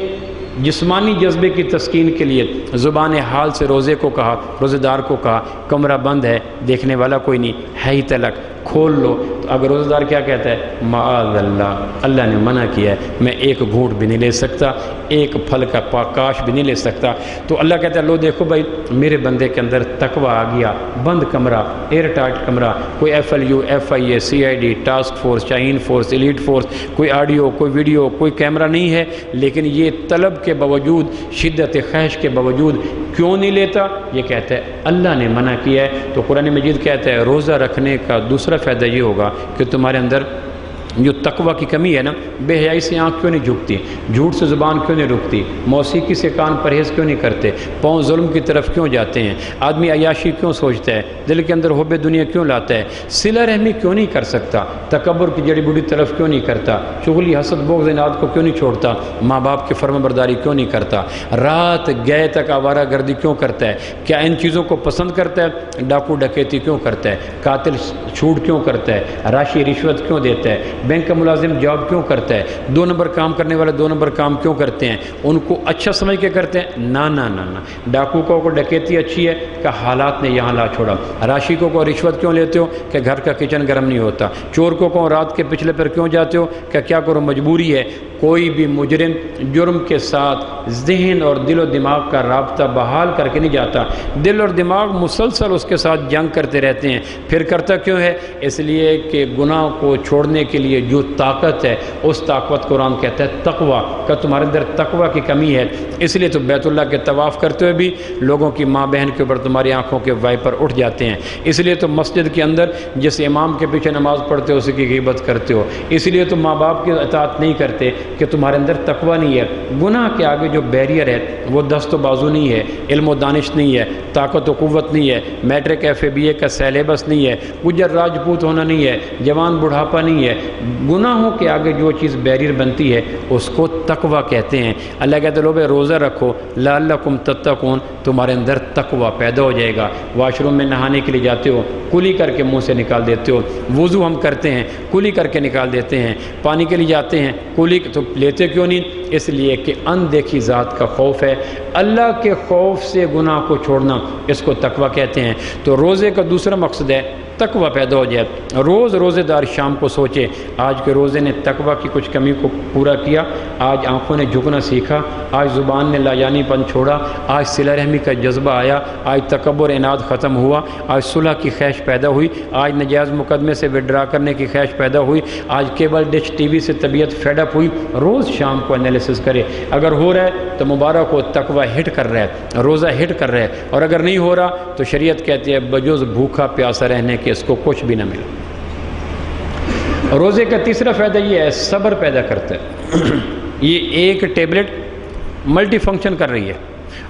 جسمانی جذبے کی تسکین کے لیے زبان حال سے روزے کو کہا، روزے دار کو کہا کمرہ بند ہے، دیکھنے والا کوئی نہیں، ہے تلک، کھول لو۔ تو اگر روزہ دار کیا کہتا ہے؟ معاذ اللہ، اللہ نے منع کیا ہے، میں ایک گھونٹ بھی نہیں لے سکتا، ایک پھل کا پاکاش بھی نہیں لے سکتا۔ تو اللہ کہتا ہے لو دیکھو بھائی میرے بندے کے اندر تقوی آ گیا، بند کمرہ، ایئر ٹائٹ کمرہ، کوئی FLU FIA CID task force, Shaheen force, elite force, کوئی آڈیو، کوئی ویڈیو، کوئی کیمرہ نہیں ہے، لیکن یہ طلب کے باوجود، شدت خواہش کے باوجود کیوں نہیں لیتا؟ یہ کہتا ہے اللہ نے منع کیا ہے۔ تو قرآن مجید کہتا ہے روزہ رکھنے کا دوسرا فائدہ یہ ہوگا کہ تمہارے اندر جو تقوی کی کمی ہے نا، بے حیائی سے آنکھ کیوں نہیں جھکتی، جھوٹ سے زبان کیوں نہیں رکتی، موسیقی سے کان پرہیز کیوں نہیں کرتے، پاؤں ظلم کی طرف کیوں جاتے ہیں، آدمی عیاشی کیوں سوچتا ہے، دل کے اندر حب دنیا کیوں لاتا ہے، صلہ رحمی کیوں نہیں کر سکتا، تکبر کی جڑی بوٹی طرف کیوں نہیں کرتا، چغلی حسد بغض اناد کو کیوں نہیں چھوڑتا، ماں باپ کی فرما برداری کیوں نہیں کرتا، رات گئے تک آوارہ گردی کیوں کرتا ہے، کیا ان چیزوں کو پسند کرتا ہے، ڈاکو ڈکیتی کیوں کرتا ہے، قاتل چھوٹ کیوں کرتا ہے، راشی رشوت کیوں دیتا ہے، بینک کا ملازم جاب کیوں کرتا ہے، 2 نمبر کام کرنے والے 2 نمبر کام کیوں کرتے ہیں، ان کو اچھا سمجھ کے کرتے ہیں؟ نہ نہ نہ نہ، ڈاکو کو ڈکیتی اچھی ہے کہ حالات نے یہاں لا چھوڑا، راشی کو رشوت کیوں لیتے ہو کہ گھر کا کچن گرم نہیں ہوتا، چور کو رات کے پچھلے پر کیوں جاتے ہو کہ کیا کرو مجبوری ہے۔ کوئی بھی مجرم جرم کے ساتھ ذہن اور دل و دماغ کا رابطہ بحال کر کے نہیں جاتا، دل اور دماغ مسلسل اس کے ساتھ جنگ کرتے رہتے ہیں۔ پھر کرتا کیوں ہے؟ اس لیے کہ گناہ کو چھوڑنے کے لیے جو طاقت ہے اس طاقت قرآن کہتا ہے تقوی، کہ تمہارے اندر تقوی کی کمی ہے، اس لیے تو بیت اللہ کے طواف کرتے ہوئے بھی لوگوں کی ماں بہن کے اوپر تمہاری آنکھوں کے وائپر اٹھ جاتے ہیں، اس لیے تو مسجد کے اندر جس امام کے پیچھے نماز پڑھتے ہو اسی کی غیبت کرتے ہو، اس لیے تو ماں باپ کی اطاعت نہیں کرتے کہ تمہارے اندر تقوی نہیں ہے۔ گناہ کے آگے جو بیریئر ہے وہ دست و بازو نہیں ہے، علم و دانش نہیں ہے، طاقت و قوت نہیں ہے، میٹرک FABA کا سیلیبس نہیں ہے، گجر راجپوت ہونا نہیں ہے، جوان بڑھاپا نہیں ہے، گناہوں کے آگے جو چیز بیریئر بنتی ہے اس کو تقوی کہتے ہیں۔ اللہ کہتے لو روزہ رکھو لعلکم تتقون، تمہارے اندر تقوی پیدا ہو جائے گا۔ واش روم میں نہانے کے لیے جاتے ہو کلی کر کے منہ سے نکال دیتے ہو، وضو ہم کرتے ہیں کلی کر کے نکال دیتے ہیں، پانی کے لیے جاتے ہیں کلی تو لیتے کیوں نہیں؟ اس لیے کہ اندیکھی ذات کا خوف ہے، اللہ کے خوف سے گناہ کو چھوڑنا اس کو تقوی کہتے ہیں۔ تو روزے کا دوسرا مقصد ہے تقوی پیدا ہو جائے۔ روزے دار شام کو سوچے آج کے روزے نے تقوی کی کچھ کمی کو پورا کیا، آج آنکھوں نے جھکنا سیکھا، آج زبان نے لاجانی پن چھوڑا، آج صلہ رحمی کا جذبہ آیا، آج تکبر اناد ختم ہوا، آج صلح کی خواہش پیدا ہوئی، آج نجائز مقدمے سے وڈرا کرنے کی خواہش پیدا ہوئی، آج کیبل ڈش TV سے طبیعت فیڈ اپ ہوئی۔ روز شام کو انالیسس کرے، اگر ہو رہا ہے تو مبارک ہو، تقوی ہٹ کر رہا ہے، روزہ ہٹ کر رہا ہے، اور اگر نہیں ہو رہا تو شریعت کہتی ہے بجوز بھوکا پیاسا رہنے کے اس کو کچھ بھی نہ ملا۔ روزے کا تیسرا فائدہ یہ ہے صبر پیدا کرتا ہے۔ یہ ایک ٹیبلٹ ملٹی فنکشن کر رہی ہے۔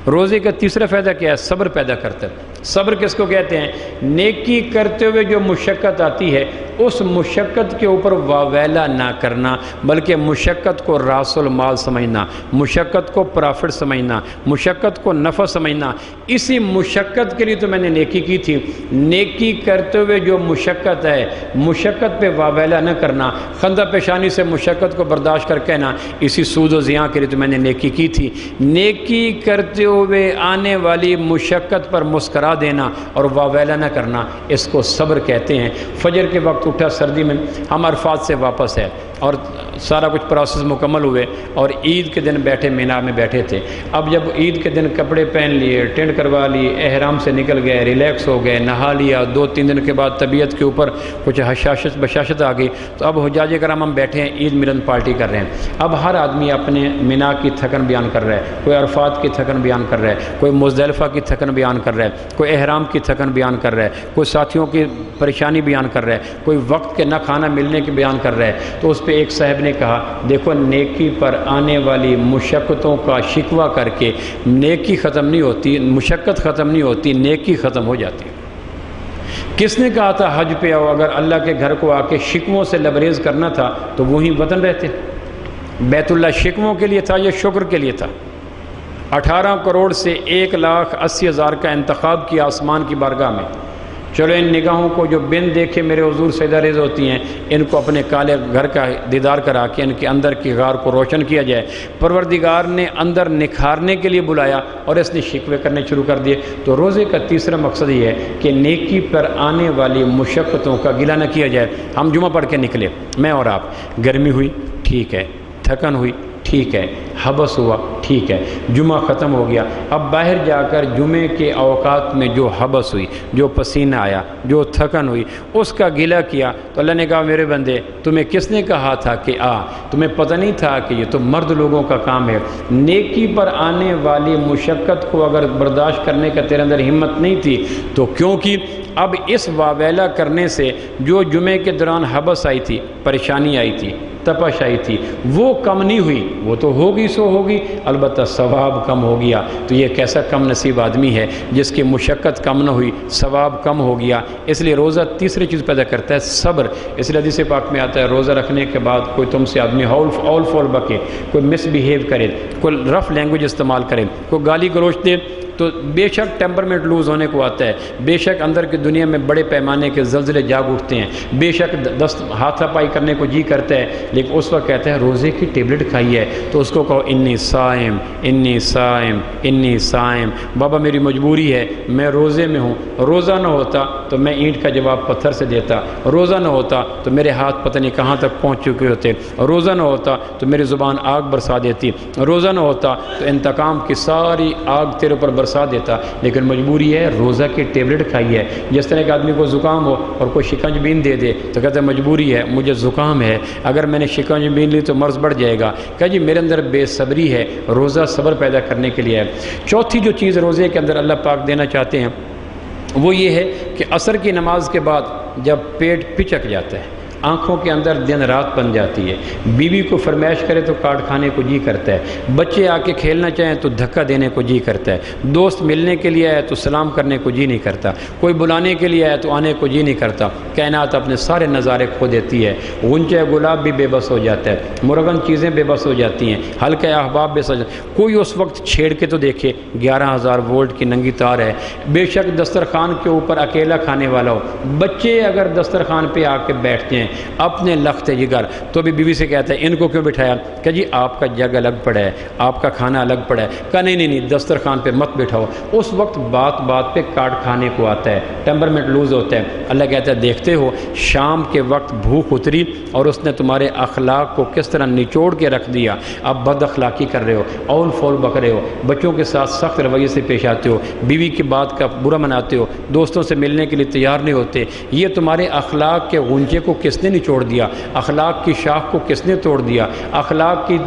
روزے کا تیسرا فائدہ کیا ہے؟ صبر پیدا کرتا ہے۔ صبر کس کو کہتے ہیں؟ نیکی کرتے ہوئے جو مشقت آتی ہے اس مشقت کے اوپر واویلا نہ کرنا، بلکہ مشقت کو راس المال سمجھنا، مشقت کو پرافٹ سمجھنا، مشقت کو نفع سمجھنا۔ اسی مشقت کے لیے تو میں نے نیکی کی تھی۔ نیکی کرتے ہوئے جو مشقت ہے، مشقت پہ واویلا نہ کرنا، خندہ پیشانی سے مشقت کو برداشت کر کے نا، اسی سود و زیاں کے لیے تو میں نے نیکی کی تھی۔ نیکی کرتے ہوئے آنے والی مشقت پر مسکرا دینا اور واویلا نہ کرنا، اس کو صبر کہتے ہیں۔ فجر کے وقت اٹھا سردی میں، ہم عرفات سے واپس ہے اور سارا کچھ پروسیس مکمل ہوئے اور عید کے دن بیٹھے مینا میں بیٹھے تھے۔ اب جب عید کے دن کپڑے پہن لیے، ٹینٹ کروا لیے، احرام سے نکل گئے، ریلیکس ہو گئے، نہا لیا، 2-3 دن کے بعد طبیعت کے اوپر کچھ بشاشت آ گئی، تو اب حجاج کرام ہم بیٹھے ہیں، عید ملن پارٹی کر رہے ہیں۔ اب ہر آدمی اپنے مینا کی تھکن بیان کر رہا ہے، کوئی عرفات کی تھکن بیان کر رہا ہے، کوئی مزدلفہ کی تھکن بیان کر رہا ہے، کوئی احرام کی تھکن بیان کر رہا ہے، کوئی ساتھیوں کی پریشانی بیان کر رہا ہے، کوئی وقت کے نہ کھانا ملنے کی بیان کر رہا ہے۔ تو اس پہ ایک صاحب نے کہا، دیکھو نیکی پر آنے والی مشقتوں کا شکوہ کر کے نیکی ختم نہیں ہوتی، مشقت ختم نہیں ہوتی، نیکی ختم ہو جاتی۔ کس نے کہا تھا حج پہ آؤ؟ اگر اللہ کے گھر کو آ کے شکووں سے لبریز کرنا تھا تو وہیں وطن رہتے۔ بیت اللہ شکووں کے لیے تھا یا شکر کے لیے تھا؟ 18 کروڑ سے 1,80,000 کا انتخاب کیا آسمان کی بارگاہ میں۔ چلو ان نگاہوں کو جو بن دیکھے میرے حضور سیدہ ریز ہوتی ہیں، ان کو اپنے کالے گھر کا دیدار کرا کے ان کے اندر کی غار کو روشن کیا جائے۔ پروردگار نے اندر نکھارنے کے لیے بلایا اور اس نے شکوے کرنے شروع کر دیے۔ تو روزے کا تیسرا مقصد یہ ہے کہ نیکی پر آنے والی مشقتوں کا گلہ نہ کیا جائے۔ ہم جمعہ پڑھ کے نکلے، میں اور آپ، گرمی ہوئی ٹھیک ہے، تھکن ہوئی ٹھیک ہے، حبس ہوا ٹھیک ہے، جمعہ ختم ہو گیا۔ اب باہر جا کر جمعے کے اوقات میں جو حبس ہوئی، جو پسینہ آیا، جو تھکن ہوئی، اس کا گلہ کیا تو اللہ نے کہا، میرے بندے تمہیں کس نے کہا تھا کہ تمہیں پتہ نہیں تھا کہ یہ تو مرد لوگوں کا کام ہے۔ نیکی پر آنے والی مشقت کو اگر برداشت کرنے کا تیرے اندر ہمت نہیں تھی تو کیوں کی؟ اب اس واویلا کرنے سے جو جمعے کے دوران حبس آئی تھی، پریشانی آئی تھی، تپش آئی تھی، وہ کم نہیں ہوئی، وہ تو ہوگی سو ہوگی، البتہ ثواب کم ہو گیا۔ تو یہ کیسا کم نصیب آدمی ہے جس کی مشقت کم نہ ہوئی، ثواب کم ہو گیا۔ اس لیے روزہ تیسری چیز پیدا کرتا ہے، صبر۔ اس لیے حدیث پاک میں آتا ہے، روزہ رکھنے کے بعد کوئی تم سے آدمی اول فول بکے، کوئی مس بیہیو کرے، کوئی رف لینگویج استعمال کرے، کوئی گالی گلوچ دے، تو بے شک ٹیمپرمنٹ لوز ہونے کو آتا ہے، بے شک اندر کی دنیا میں بڑے پیمانے کے زلزلے جاگ اٹھتے ہیں، بے شک ہاتھا پائی کرنے کو جی کرتا ہے، لیکن اس وقت کہتا ہے روزے کی ٹیبلٹ کھائی ہے تو اس کو کہو انی صائم انی صائم انی صائم، بابا میری مجبوری ہے، میں روزے میں ہوں، روزہ نہ ہوتا تو میں اینٹ کا جواب پتھر سے دیتا، روزہ نہ ہوتا تو میرے ہاتھ پتہ نہیں کہاں تک پہنچ چکے ہوتے، روزہ نہ ہوتا تو میری زبان آگ برسا دیتی، روزہ نہ ہوتا تو انتقام کی ساری آگ تیرے اوپر برسا دیتا، لیکن مجبوری ہے، روزہ کی ٹیبلٹ کھائی ہے۔ جس طرح کہ آدمی کو زکام ہو اور کوئی شکنج بین دے دے تو کہتا ہے مجبوری ہے، مجھے زکام ہے، اگر میں نے شکنج بین لی تو مرض بڑھ جائے گا، کہ جی میرے اندر بے صبری ہے، روزہ صبر پیدا کرنے کے لیے ہے۔ چوتھی جو چیز روزے کے اندر اللہ پاک دینا چاہتے ہیں وہ یہ ہے کہ عصر کی نماز کے بعد جب پیٹ پچک جاتا ہے، آنکھوں کے اندر دن رات بن جاتی ہے، بیوی کو فرمائش کرے تو کاٹ کھانے کو جی کرتا ہے، بچے آ کے کھیلنا چاہیں تو دھکا دینے کو جی کرتا ہے، دوست ملنے کے لیے آئے تو سلام کرنے کو جی نہیں کرتا، کوئی بلانے کے لیے آئے تو آنے کو جی نہیں کرتا، کائنات اپنے سارے نظارے کھو دیتی ہے، غنچہ گلاب بھی بے بس ہو جاتا ہے، مرغن چیزیں بے بس ہو جاتی ہیں، ہلکے احباب بے بس، کوئی اس وقت چھیڑ کے تو دیکھے 11,000 وولٹ کی ننگی تار ہے، بے شک دسترخوان کے اوپر اکیلا کھانے والا ہو، بچے اگر دسترخوان پہ آ کے بیٹھتے ہیں اپنے لخت جگر تو بھی بیوی سے کہتا ہے ان کو کیوں بٹھایا، کہ جی آپ کا جگ الگ پڑا ہے، آپ کا کھانا الگ پڑا ہے، کہ نہیں دسترخوان پہ مت بٹھاؤ، اس وقت بات بات پہ کاٹ کھانے کو آتا ہے، ٹیمپرمنٹ لوز ہوتا ہے۔ اللہ کہتا ہے دیکھتے ہو شام کے وقت بھوک اتری اور اس نے تمہارے اخلاق کو کس طرح نچوڑ کے رکھ دیا، آپ بد اخلاقی کر رہے ہو، اول فول بک رہے ہو، بچوں کے ساتھ سخت رویے سے پیش آتے ہو، بیوی کی بات کا برا مناتے ہو، دوستوں سے ملنے کے لیے تیار نہیں ہوتے، یہ تمہارے اخلاق کے غنچے کو کس کس نے نچوڑ دیا؟ اخلاق کی شاخ کو کس نے توڑ دیا؟ اخلاق کی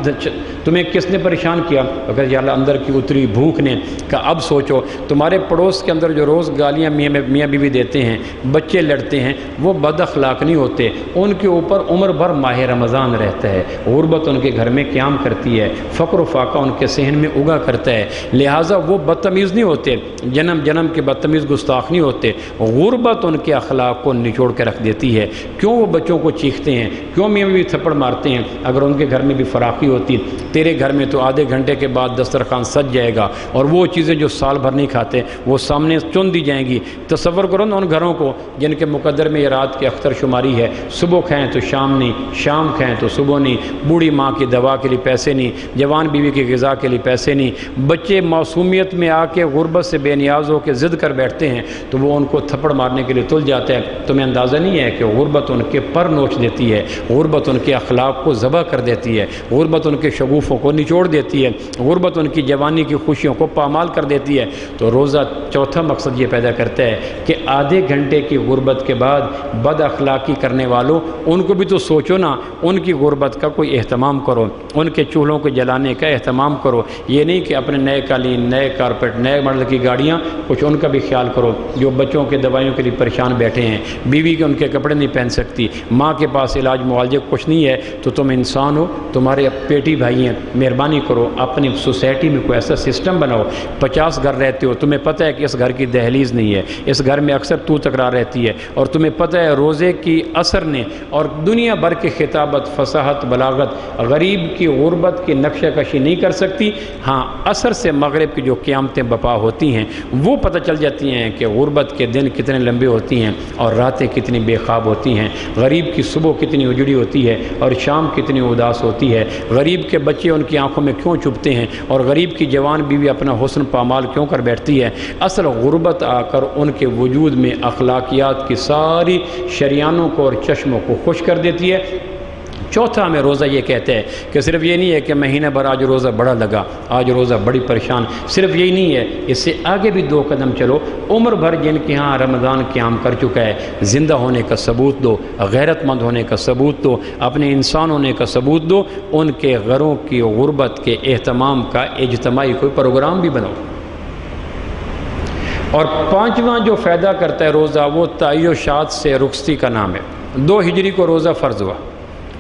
تمہیں کس نے پریشان کیا؟ اگر یا اللہ اندر کی اتری بھوک نے کہ اب سوچو تمہارے پڑوس کے اندر جو روز گالیاں میاں بیوی دیتے ہیں، بچے لڑتے ہیں، وہ بد اخلاق نہیں ہوتے، ان کے اوپر عمر بھر ماہ رمضان رہتا ہے، غربت ان کے گھر میں قیام کرتی ہے، فقر و فاقہ ان کے صحن میں اگا کرتا ہے، لہٰذا وہ بدتمیز نہیں ہوتے، جنم جنم کے بدتمیز گستاخ نہیں ہوتے، غربت ان کے اخلاق کو نچوڑ کے رکھ دیتی ہے۔ کیوں وہ بچوں کو چیختے ہیں؟ کیوں میاں بیوی تھپڑ مارتے ہیں؟ اگر ان کے گھر میں بھی فراخی ہوتی، تیرے گھر میں تو آدھے گھنٹے کے بعد دسترخوان سج جائے گا اور وہ چیزیں جو سال بھر نہیں کھاتے وہ سامنے چن دی جائیں گی۔ تصور کرو نا ان گھروں کو جن کے مقدر میں یہ رات کی اختر شماری ہے، صبح کھائیں تو شام نہیں، شام کھائیں تو صبح نہیں، بوڑھی ماں کی دوا کے لیے پیسے نہیں، جوان بیوی کی غذا کے لیے پیسے نہیں، بچے معصومیت میں آ کے غربت سے بے نیاز ہو کے ضد کر بیٹھتے ہیں تو وہ ان کو تھپڑ مارنے کے لیے تل جاتا ہے۔ تمہیں اندازہ نہیں ہے کہ غربت ان کے پر نوچ دیتی ہے، غربت ان کے اخلاق کو ذبح کر دیتی ہے، غربت ان کے شگوفوں کو نچوڑ دیتی ہے، غربت ان کی جوانی کی خوشیوں کو پامال کر دیتی ہے۔ تو روزہ چوتھا مقصد یہ پیدا کرتا ہے کہ آدھے گھنٹے کی غربت کے بعد بد اخلاقی کرنے والوں ان کو بھی تو سوچو نا، ان کی غربت کا کوئی اہتمام کرو، ان کے چولہوں کو جلانے کا اہتمام کرو، یہ نہیں کہ اپنے نئے قالین، نئے کارپیٹ، نئے ماڈل کی گاڑیاں، کچھ ان کا بھی خیال کرو۔ جو بچوں کے دوائیوں کے لیے پریشان بیٹھے ہیں، بیوی کے ان کے کپڑے نہیں پہن سکتی، ماں کے پاس علاج معالجے کچھ نہیں ہے، تو تم انسان ہو، تمہارے پیٹی بھائی ہیں، مہربانی کرو اپنی سوسائٹی میں کوئی ایسا سسٹم بناؤ۔ 50 گھر رہتے ہو، تمہیں پتہ ہے کہ اس گھر کی دہلیز نہیں ہے، اس گھر میں اکثر تو تکرار رہتی ہے، اور تمہیں پتہ ہے روزے کی اثر نے اور دنیا بھر کی خطابت، فصاحت، بلاغت غریب کی غربت کی نقشہ کشی نہیں کر سکتی۔ ہاں، اثر سے مغرب کی جو قیامتیں بپا ہوتی ہیں وہ پتہ چل جاتی ہیں کہ غربت کے دن کتنے لمبے ہوتی ہیں اور راتیں کتنی بے خواب ہوتی ہیں، غریب کی صبح کتنی اجڑی ہوتی ہے اور شام کتنی اداس ہوتی ہے، غریب کے بچے ان کی آنکھوں میں کیوں چبھتے ہیں اور غریب کی جوان بیوی اپنا حسن پامال کیوں کر بیٹھتی ہے۔ اصل غربت آ کر ان کے وجود میں اخلاقیات کی ساری شریانوں کو اور چشموں کو خوش کر دیتی ہے۔ چوتھا ہمیں روزہ یہ کہتا ہے کہ صرف یہ نہیں ہے کہ مہینہ بھر آج روزہ بڑا لگا، آج روزہ بڑی پریشان، صرف یہی نہیں ہے، اس سے آگے بھی 2 قدم چلو۔ عمر بھر جن کے ہاں رمضان قیام کر چکا ہے، زندہ ہونے کا ثبوت دو، غیرت مند ہونے کا ثبوت دو، اپنے انسان ہونے کا ثبوت دو، ان کے گھروں کی غربت کے اہتمام کا اجتماعی کوئی پروگرام بھی بناؤ۔ اور 5واں جو فائدہ کرتا ہے روزہ، وہ تعیشات سے رخصتی کا نام ہے۔ 2 ہجری کو روزہ فرض ہوا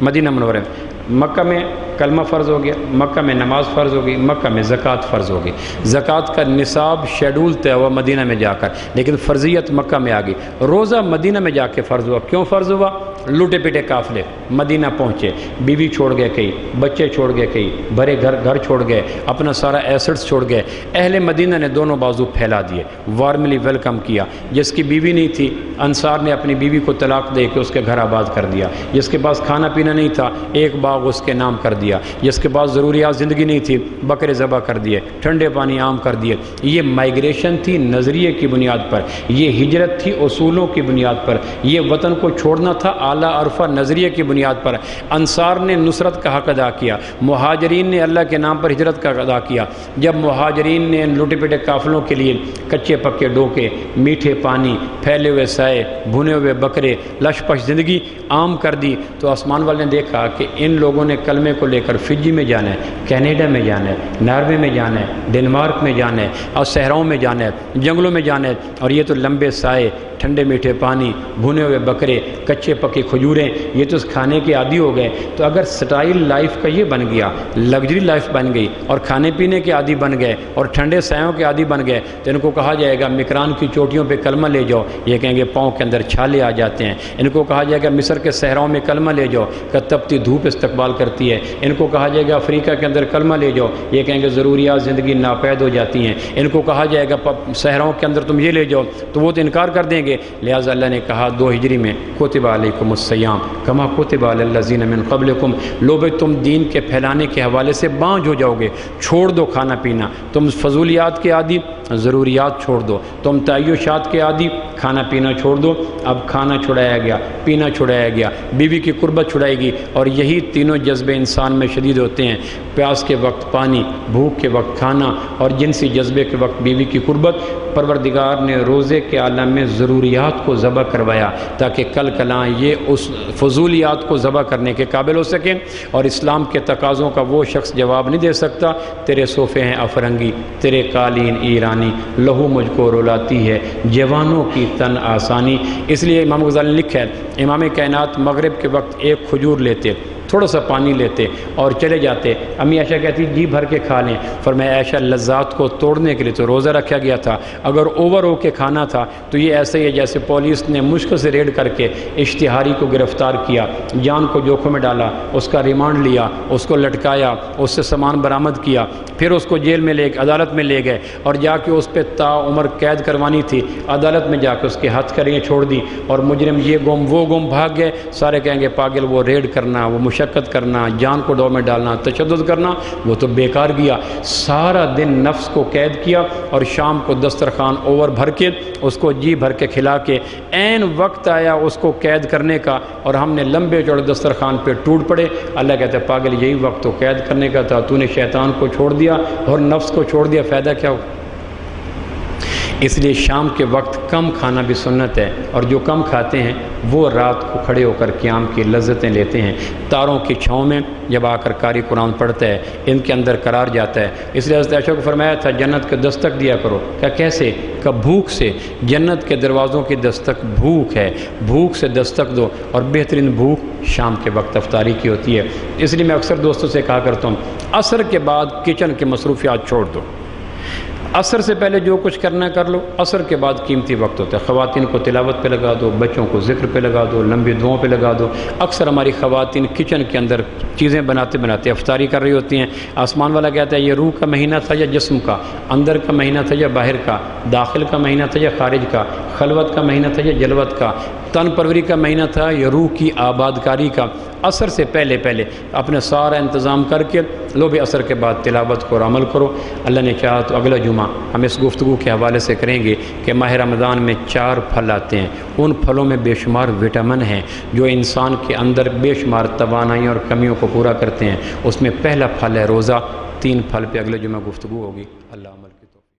مدینہ منورہ میں، مکہ میں کلمہ فرض ہو گیا، مکہ میں نماز فرض ہو گئی، مکہ میں زکوٰۃ فرض ہو گئی، زکوٰۃ کا نصاب شیڈول طے ہوا مدینہ میں جا کر، لیکن فرضیت مکہ میں آ گئی۔ روزہ مدینہ میں جا کے فرض ہوا، کیوں فرض ہوا؟ لوٹے پیٹے قافلے مدینہ پہنچے، بیوی چھوڑ گئے کئی، بچے چھوڑ گئے کئی، بڑے گھر چھوڑ گئے، اپنا سارا ایسٹس چھوڑ گئے۔ اہل مدینہ نے دونوں بازو پھیلا دیے، وارملی ویلکم کیا۔ جس کی بیوی نہیں تھی، انصار نے اپنی بیوی کو طلاق دے کے اس کے گھر آباد کر دیا۔ جس کے پاس کھانا پینا نہیں تھا، ایک باغ اس کے نام کر دیا۔ جس کے پاس ضروریات زندگی نہیں تھی، بکرے ذبح کر دیے، ٹھنڈے پانی عام کر دیے۔ یہ مائیگریشن تھی نظریے کی بنیاد پر، یہ ہجرت تھی اصولوں کی بنیاد پر، یہ وطن کو چھوڑنا تھا اعلیٰ عرفہ نظریے کی بنیاد پر۔ انصار نے نصرت کا حق ادا کیا، مہاجرین نے اللہ کے نام پر ہجرت کا ادا کیا۔ جب مہاجرین نے لوٹے پیٹے قافلوں کے لیے کچے پکے ڈوکے، میٹھے پانی، پھیلے ہوئے سائے، بھنے ہوئے بکرے، لش پش زندگی عام کر دی، تو آسمان والے نے دیکھا کہ ان لوگوں نے کلمے کو لے کر فجی میں جانا ہے، کینیڈا میں جانا ہے، ناروے میں جانا ہے، ڈنمارک میں جانا ہے، اور صحراؤں میں جانا ہے، جنگلوں میں جانا ہے، اور یہ تو لمبے سائے، ٹھنڈے میٹھے پانی، بھنے ہوئے بکرے، کچے پکے کھجوریں، یہ تو کھانے کے عادی ہو گئے۔ تو اگر سٹائل لائف کا یہ بن گیا، لگژری لائف بن گئی، اور کھانے پینے کے عادی بن گئے، اور ٹھنڈے سایوں کے عادی بن گئے، تو ان کو کہا جائے گا مکران کی چوٹیوں پہ کلمہ لے جاؤ، یہ کہیں گے پاؤں کے اندر چھالے آ جاتے ہیں۔ ان کو کہا جائے گا مصر کے صحراؤں میں کلمہ لے جاؤ کہ تپتی دھوپ استقبال کرتی ہے۔ ان کو کہا جائے گا افریقہ کے اندر کلمہ لے جاؤ، یہ کہیں گے ضروریات زندگی ناپید ہو جاتی ہیں۔ ان کو کہا جائے گا صحراؤں کے اندر تم یہ لے جاؤ، تو وہ تو انکار کر دیں گے۔ لہٰذا اللہ نے کہا 2 ہجری میں کتب علیکم الصیام کما کتب علی الذین من قبلکم، لو بھائی تم دین کے پھیلانے کے حوالے سے بانجھ ہو جاؤ گے، چھوڑ دو کھانا پینا، تم فضولیات کے عادی، ضروریات چھوڑ دو، تم تعیشات کے عادی، کھانا پینا چھوڑ دو۔ اب کھانا چھڑایا گیا، پینا چھڑایا گیا، بیوی کی قربت چھڑائے گی، اور یہی تینوں جذبے انسان میں شدید ہوتے ہیں، پیاس کے وقت پانی، بھوک کے وقت کھانا، اور جنسی جذبے کے وقت بیوی کی قربت۔ پروردگار نے روزے کے عالم میں ضرور ضروریات کو ذبح کروایا تاکہ کل کلاں یہ اس فضولیات کو ذبح کرنے کے قابل ہو سکیں، اور اسلام کے تقاضوں کا وہ شخص جواب نہیں دے سکتا تیرے صوفے ہیں افرنگی، تیرے قالین ایرانی، لہو مجھ کو رلاتی ہے جوانوں کی تن آسانی۔ اس لیے امام غزالی نے لکھا ہے امام کائنات مغرب کے وقت ایک کھجور لیتے، تھوڑا سا پانی لیتے اور چلے جاتے۔ امی عائشہ کہتی جی بھر کے کھا لیں، فرمایا عائشہ لذات کو توڑنے کے لیے تو روزہ رکھا گیا تھا، اگر اوور ہو کے کھانا تھا تو یہ ایسے ہی ہے جیسے پولیس نے مشکل سے ریڈ کر کے اشتہاری کو گرفتار کیا، جان کو جوخم میں ڈالا، اس کا ریمانڈ لیا، اس کو لٹکایا، اس سے سامان برآمد کیا، پھر اس کو جیل میں عدالت میں لے گئے اور جا کے اس پہ تا عمر قید کروانی تھی، عدالت میں جا کے اس کے ہتھ کڑیاں چھوڑ دی، اور مجرم یہ گم وہ گم بھاگ گئے، سارے کہیں گے پاگل، وہ ریڈ کرنا، وہ مشقت کرنا، جان کو ڈور میں ڈالنا، تشدد کرنا، وہ تو بیکار گیا۔ سارا دن نفس کو قید کیا اور شام کو دسترخوان اوور بھر کے اس کو جی بھر کے کھلا کے عین وقت آیا اس کو قید کرنے کا، اور ہم نے لمبے چوڑے دسترخوان پہ ٹوٹ پڑے۔ اللہ کہتا ہے پاگل یہی وقت تو قید کرنے کا تھا، تو نے شیطان کو چھوڑ دیا اور نفس کو چھوڑ دیا، فائدہ کیا ہو؟ اس لیے شام کے وقت کم کھانا بھی سنت ہے، اور جو کم کھاتے ہیں وہ رات کو کھڑے ہو کر قیام کی لذتیں لیتے ہیں۔ تاروں کی چھاؤں میں جب آ کر قاری قرآن پڑھتا ہے ان کے اندر قرار جاتا ہے۔ اس لیے حضرت عائشہ کو فرمایا تھا جنت کے دستک دیا کرو، کیا کیسے؟ کہ بھوک سے، جنت کے دروازوں کی دستک بھوک ہے، بھوک سے دستک دو، اور بہترین بھوک شام کے وقت افطاری کی ہوتی ہے۔ اس لیے میں اکثر دوستوں سے کہا کرتا ہوں عصر کے بعد کچن کے مصروفیات چھوڑ دو، عصر سے پہلے جو کچھ کرنا کر لو، عصر کے بعد قیمتی وقت ہوتا ہے۔ خواتین کو تلاوت پہ لگا دو، بچوں کو ذکر پہ لگا دو، لمبی دعاؤں پہ لگا دو۔ اکثر ہماری خواتین کچن کے اندر چیزیں بناتے بناتے افطاری کر رہی ہوتی ہیں۔ آسمان والا کہتا ہے یہ روح کا مہینہ تھا یا جسم کا، اندر کا مہینہ تھا یا باہر کا، داخل کا مہینہ تھا یا خارج کا، خلوت کا مہینہ تھا یا جلوت کا، تن پروری کا مہینہ تھا یا روح کی آباد کاری کا۔ عصر سے پہلے اپنے سارا انتظام کر کے لو بھی عصر کے بعد تلاوت کو اور عمل کرو۔ اللہ نے چاہا تو اگلا جمعہ ہم اس گفتگو کے حوالے سے کریں گے کہ ماہ رمضان میں 4 پھل آتے ہیں، ان پھلوں میں بے شمار وٹامن ہیں جو انسان کے اندر بے شمار توانائی اور کمیوں کو پورا کرتے ہیں۔ اس میں پہلا پھل ہے روزہ۔ 3 پھل پہ اگلے جمعہ گفتگو ہوگی۔ اللہ عمل